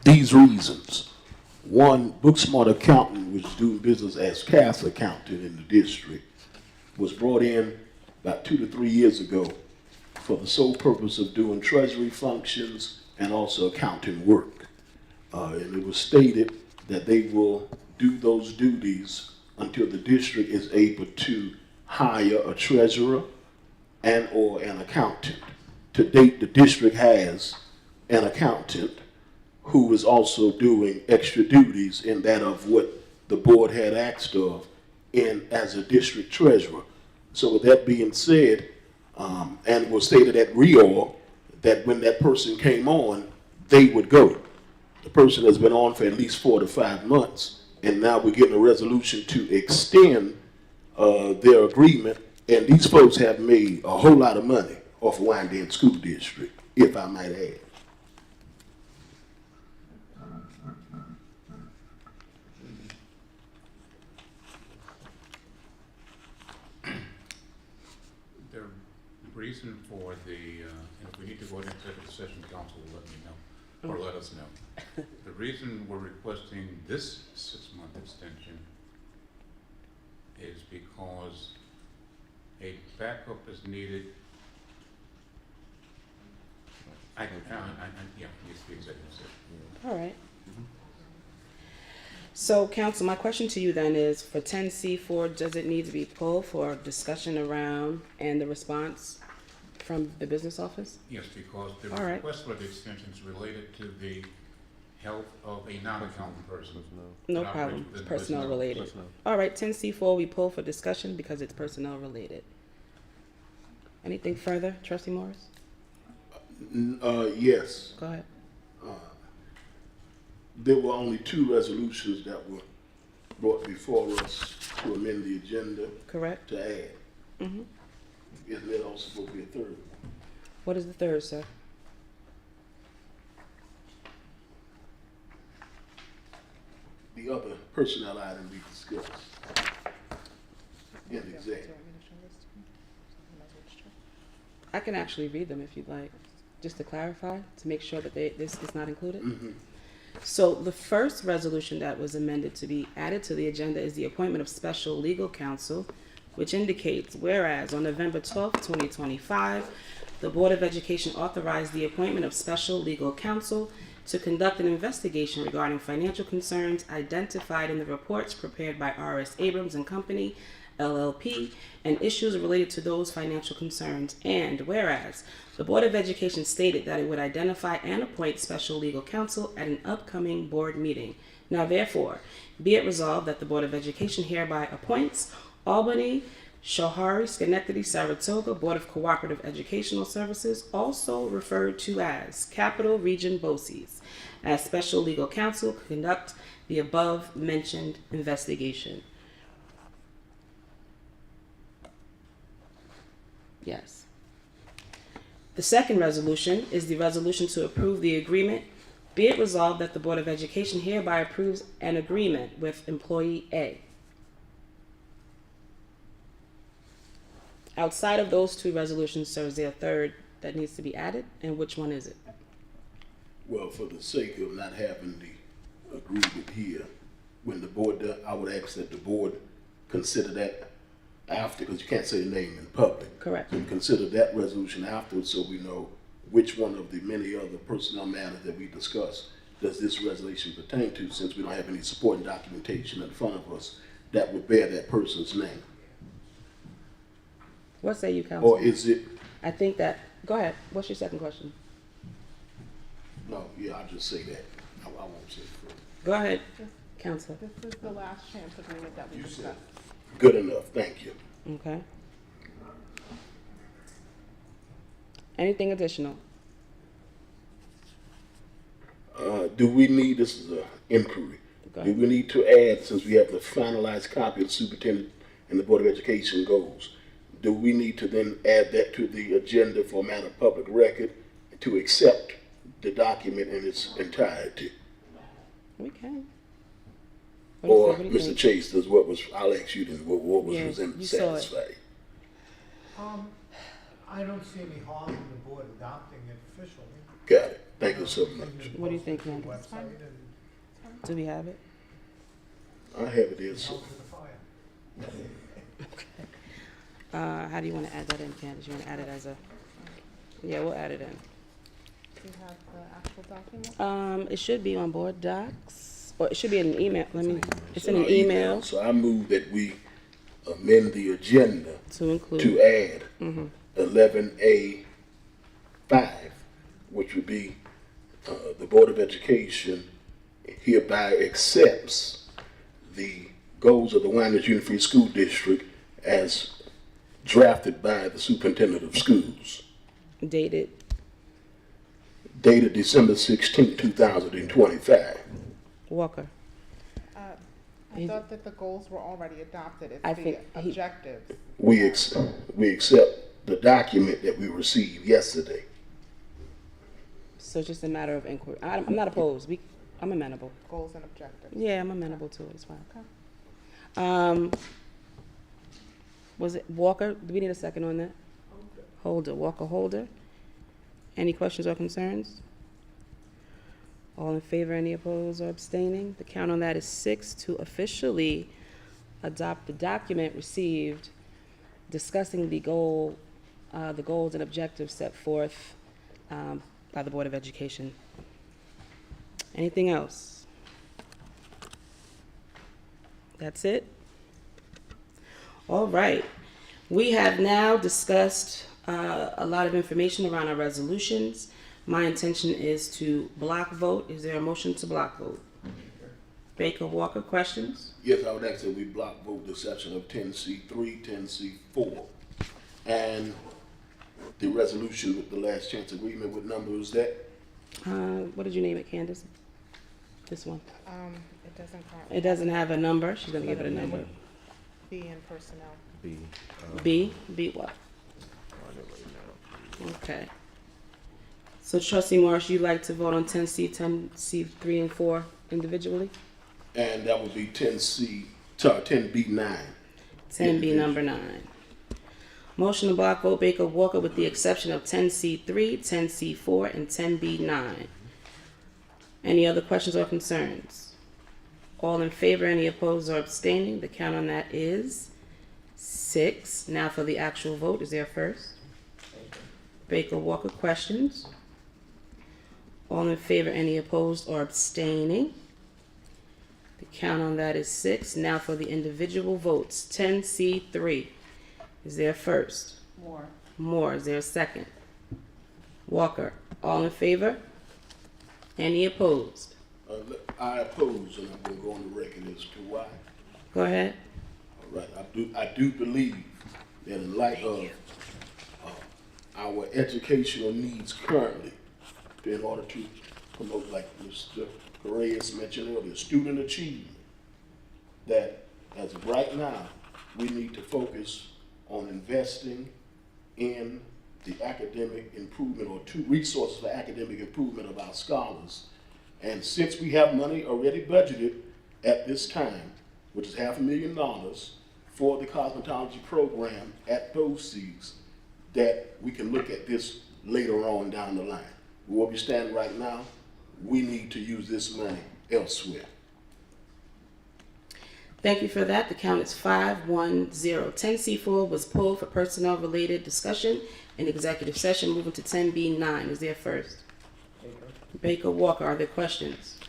these reasons. One, Book Smart Accounting, which is doing business as CAS Accountant in the district, was brought in about 2 to 3 years ago for the sole purpose of doing treasury functions and also accounting work. And it was stated that they will do those duties until the district is able to hire a treasurer and or an accountant. To date, the district has an accountant who is also doing extra duties in that of what the board had asked of as a district treasurer. So with that being said, and was stated at reorg that when that person came on, they would go. The person has been on for at least 4 to 5 months, and now we're getting a resolution to extend their agreement, and these folks have made a whole lot of money off of Wyandanch School District, if I might add. The reason for and if we need to go into executive session, council will let me know, or let us know. The reason we're requesting this 6-month extension is because a backup is needed. Yeah, needs to be executive session. All right. So, council, my question to you then is, for 10C4, does it need to be pulled for discussion around and the response from the business office? Yes, because the All right. request for the extension is related to the health of a non-accountant person. No problem. It's personnel related. All right, 10C4 we pull for discussion because it's personnel related. Anything further, Trustee Morris? Yes. Go ahead. There were only 2 resolutions that were brought before us to amend the agenda. Correct. To add. Mm-hmm. Isn't there also supposed to be a third? What is the third, sir? The other personnel item we discussed in exec. I can actually read them if you'd like, just to clarify, to make sure that this is not included. Mm-hmm. So the first resolution that was amended to be added to the agenda is the appointment of special legal counsel, which indicates, whereas on November 12th, 2025, the Board of Education authorized the appointment of special legal counsel to conduct an investigation regarding financial concerns identified in the reports prepared by R.S. Abrams and Company, LLP, and issues related to those financial concerns. And whereas the Board of Education stated that it would identify and appoint special legal counsel at an upcoming board meeting. Now therefore, be it resolved that the Board of Education hereby appoints Albany Shohari, Schenectady, Saratoga, Board of Cooperative Educational Services, also referred to as Capital Region BOCES, as special legal counsel to conduct the above mentioned investigation. Yes. The second resolution is the resolution to approve the agreement. Be it resolved that the Board of Education hereby approves an agreement with employee A. Outside of those two resolutions, sir, is there a third that needs to be added? And which one is it? Well, for the sake of not having the agreement here, when the board does, I would ask that the board consider that after, because you can't say the name in public. Correct. And consider that resolution afterwards so we know which one of the many other personnel matters that we discussed does this resolution pertain to, since we don't have any supporting documentation in front of us that would bear that person's name. What say you, Counsel? Or is it? I think that, go ahead. What's your second question? No, yeah, I'll just say that. I won't say it further. Go ahead, Counsel. This is the last chance agreement that we discussed. Good enough, thank you. Okay. Anything additional? Do we need, this is an inquiry, Go do ahead. we need to add, since we have the finalized copy of the superintendent and the Board of Education goals, do we need to then add that to the agenda for a matter of public record to accept the document in its entirety? We can. Or, What do you Mr. think? Chase, does what was, I'll ask you then, what was Yeah, presented you saw it. satisfied? I don't see any harm in the board adopting it officially. Got it. Thank you so much. What do you think, Mandy? Website and Do we have it? I have it here, so. held to the fire. How do you want to add that in, Candace? You want to add it as a? Yeah, we'll add it in. Do you have the actual document? It should be on board docs, or it should be in an email. It's in So an email So I move that we amend the agenda to include. to add Mhm. 11A5, which would be the Board of Education hereby accepts the goals of the Wyandanch Union Free School District as drafted by the Superintendent of Schools, Dated. dated December 16, 2025. Walker. I thought that the goals were already adopted. It's I the think objectives. We accept the document that we received yesterday. So it's just a matter of inquiry. I'm not opposed. I'm amenable. Goals and objectives. Yeah, I'm amenable to it. It's fine. Was it Walker? Do we need a second on that? Holder. Walker Holder. Any questions or concerns? All in favor, any opposed or abstaining? The count on that is 6 to officially adopt the document received discussing the goals and objectives set forth by the Board of Education. Anything else? That's it? All right. We have now discussed a lot of information around our resolutions. My intention is to block vote. Is there a motion to block vote? Baker, Walker, questions? Yes, I would ask that we block vote the section of 10C3, 10C4. And the resolution with the last chance agreement, what number is that? What did you name it, Candace? This one. It doesn't currently. It doesn't have a number. She's going to give it a number. B in personnel. B what? Okay. So Trustee Morris, you'd like to vote on 10C, 10C3 and 4 individually? And that would be 10B9. 10B number 9. Motion to block vote Baker Walker with the exception of 10C3, 10C4, and 10B9. Any other questions or concerns? All in favor, any opposed or abstaining? The count on that is 6. Now for the actual vote, is there first? Baker Walker, questions? All in favor, any opposed or abstaining? The count on that is 6. Now for the individual votes. 10C3. Is there first? Moore. Is there a second? Walker. All in favor? Any opposed? I oppose, and I'm going to go on the record as to why. Go ahead. All right, I do believe that in light of our educational needs currently, in order to promote, like Mr. Correas mentioned earlier, student achievement, that as of right now, we need to focus on investing in the academic improvement or two resources for academic improvement of our scholars. And since we have money already budgeted at this time, which is $500,000 for the cosmetology program at BOCES, that we can look at this later on down the line. Where we stand right now, we need to use this money elsewhere. Thank you for that. The count is 5-1-0. 10C4 was pulled for personnel-related discussion in executive session. Moving to 10B9. Is there first? Baker, Walker. Are there questions?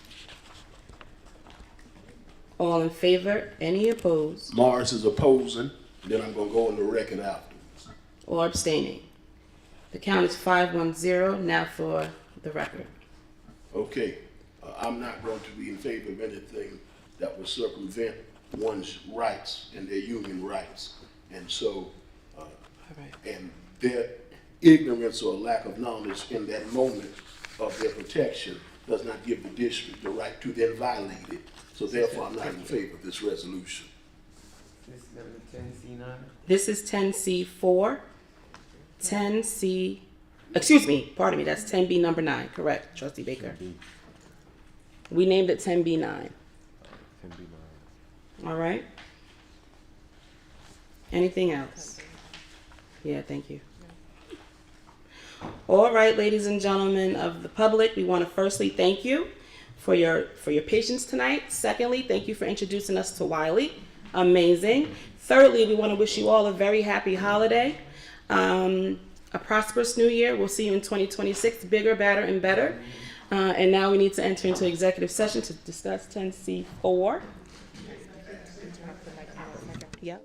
All in favor? Any opposed? Morris is opposing, then I'm going to go on the record afterwards. Or abstaining? The count is 5-1-0. Now for the record. Okay, I'm not going to be in favor of anything that would circumvent one's rights and their union rights. And so, and their ignorance or lack of knowledge in that moment of their protection does not give the district the right to then violate it. So therefore, I'm not in favor of this resolution. This is number 10C9. This is 10C4. 10C, excuse me, pardon me, that's 10B number 9. Correct, Trustee Baker. We named it 10B9. 10B9. All right. Anything else? Yeah, thank you. All right, ladies and gentlemen of the public, we want to firstly thank you for your patience tonight. Secondly, thank you for introducing us to Wiley. Amazing. Thirdly, we want to wish you all a very happy holiday. A prosperous new year. We'll see you in 2026, bigger, badder, and better. And now we need to enter into executive session to discuss 10C4. Yep.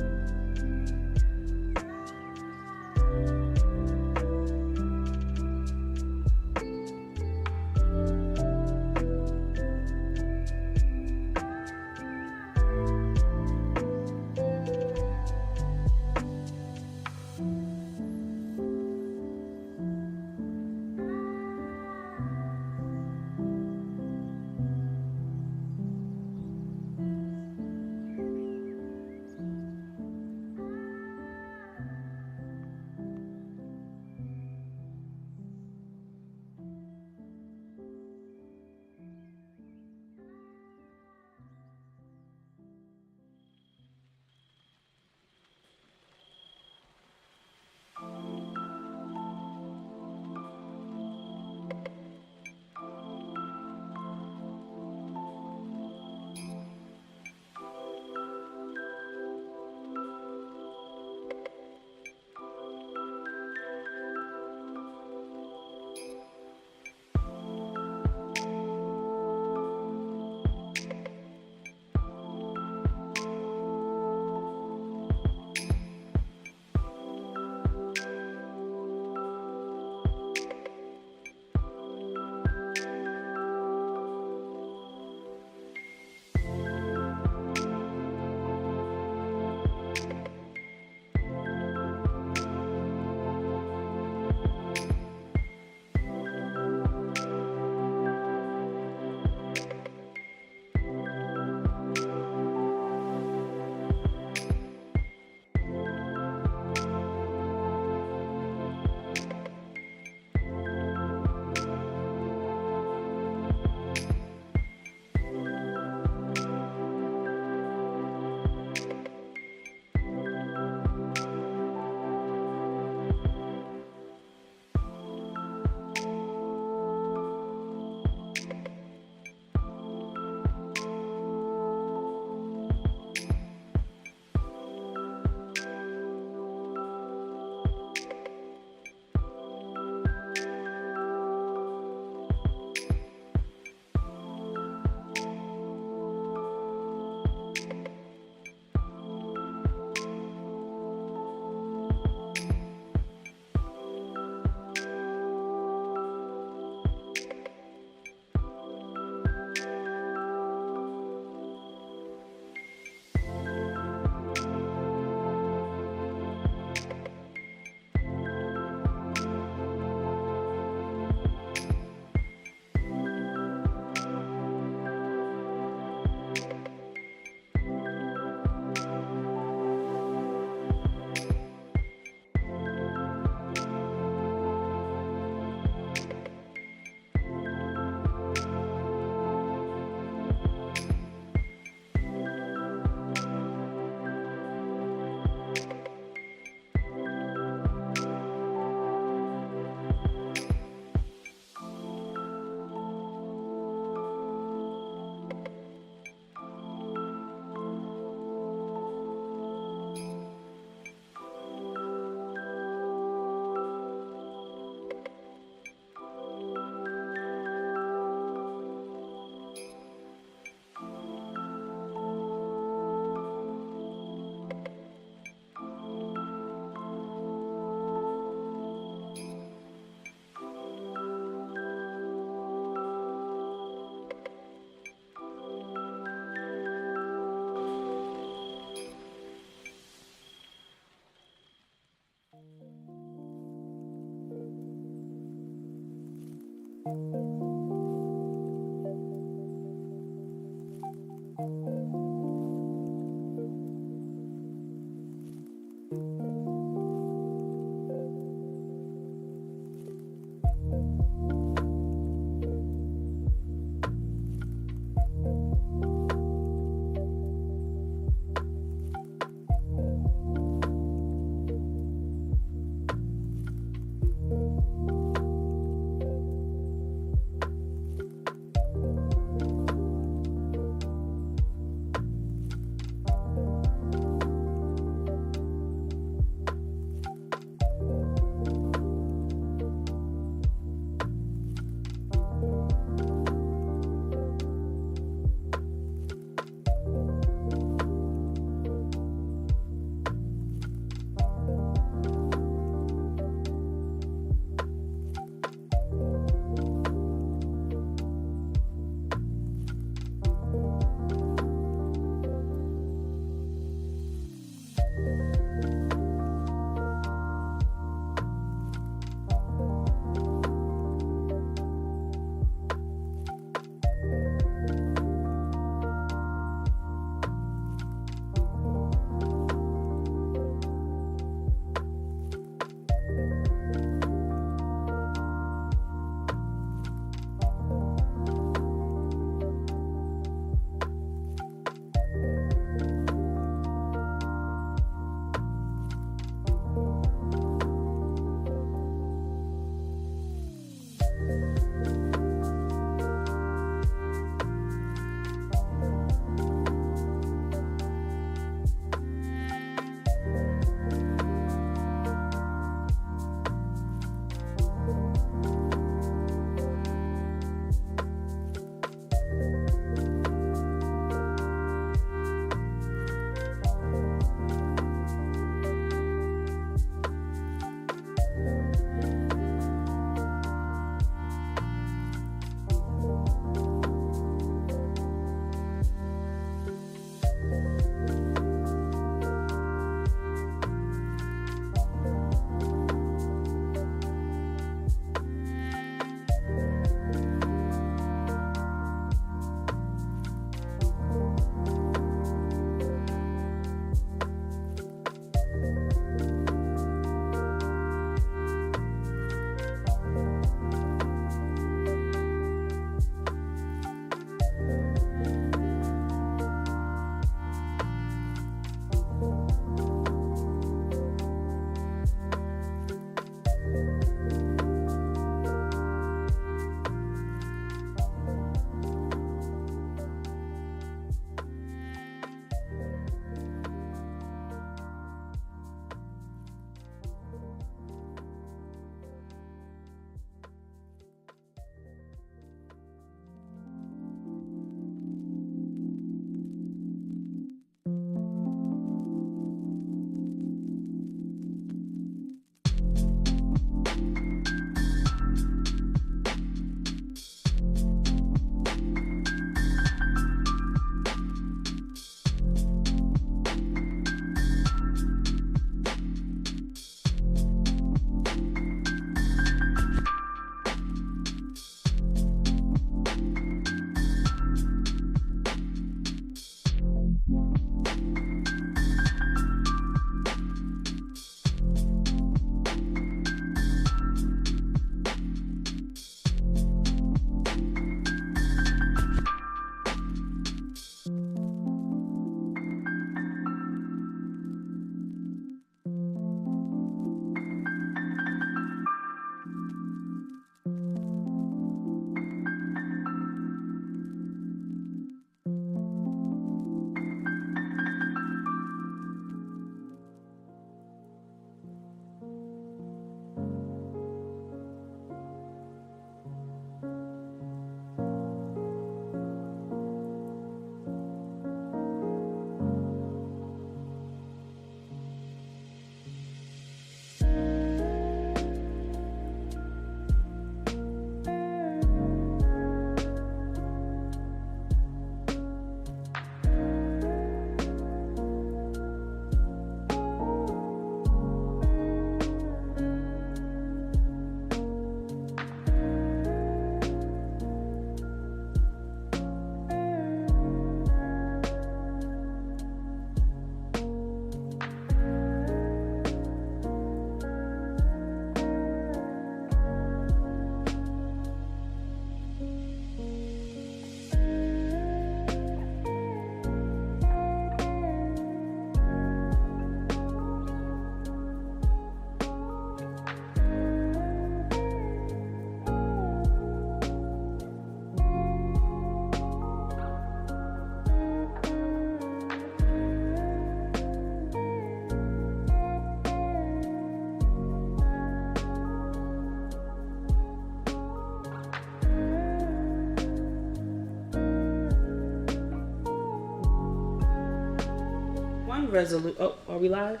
oh, are we live?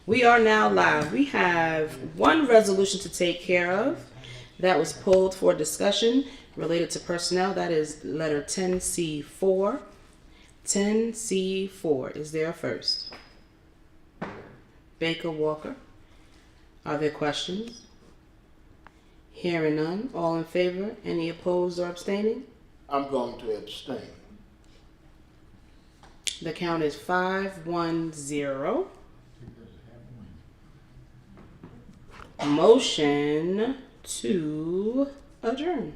We are now live. We have one resolution to take care of that was pulled for discussion related to personnel. That is letter 10C4. 10C4. Is there a first? Baker Walker. Are there questions? Hearing none. All in favor? Any opposed or abstaining? I'm going to abstain. The count is 5-1-0. Motion to adjourn.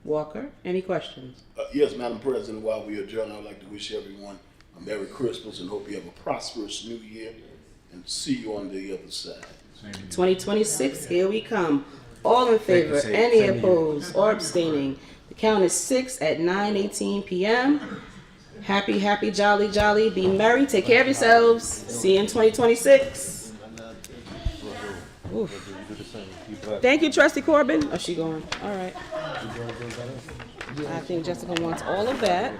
Walker, any questions? Yes, Madam President, while we adjourn, I'd like to wish everyone a Merry Christmas and hope you have a prosperous New Year and see you on the other side. 2026, here we come. All in favor, any opposed or abstaining? The count is 6 at 9:18 p.m. Happy, happy, jolly, jolly. Be merry. Take care of yourselves. See you in 2026. Oof. Thank you, Trustee Corbin. Oh, she going? All right. I think Jessica wants all of that.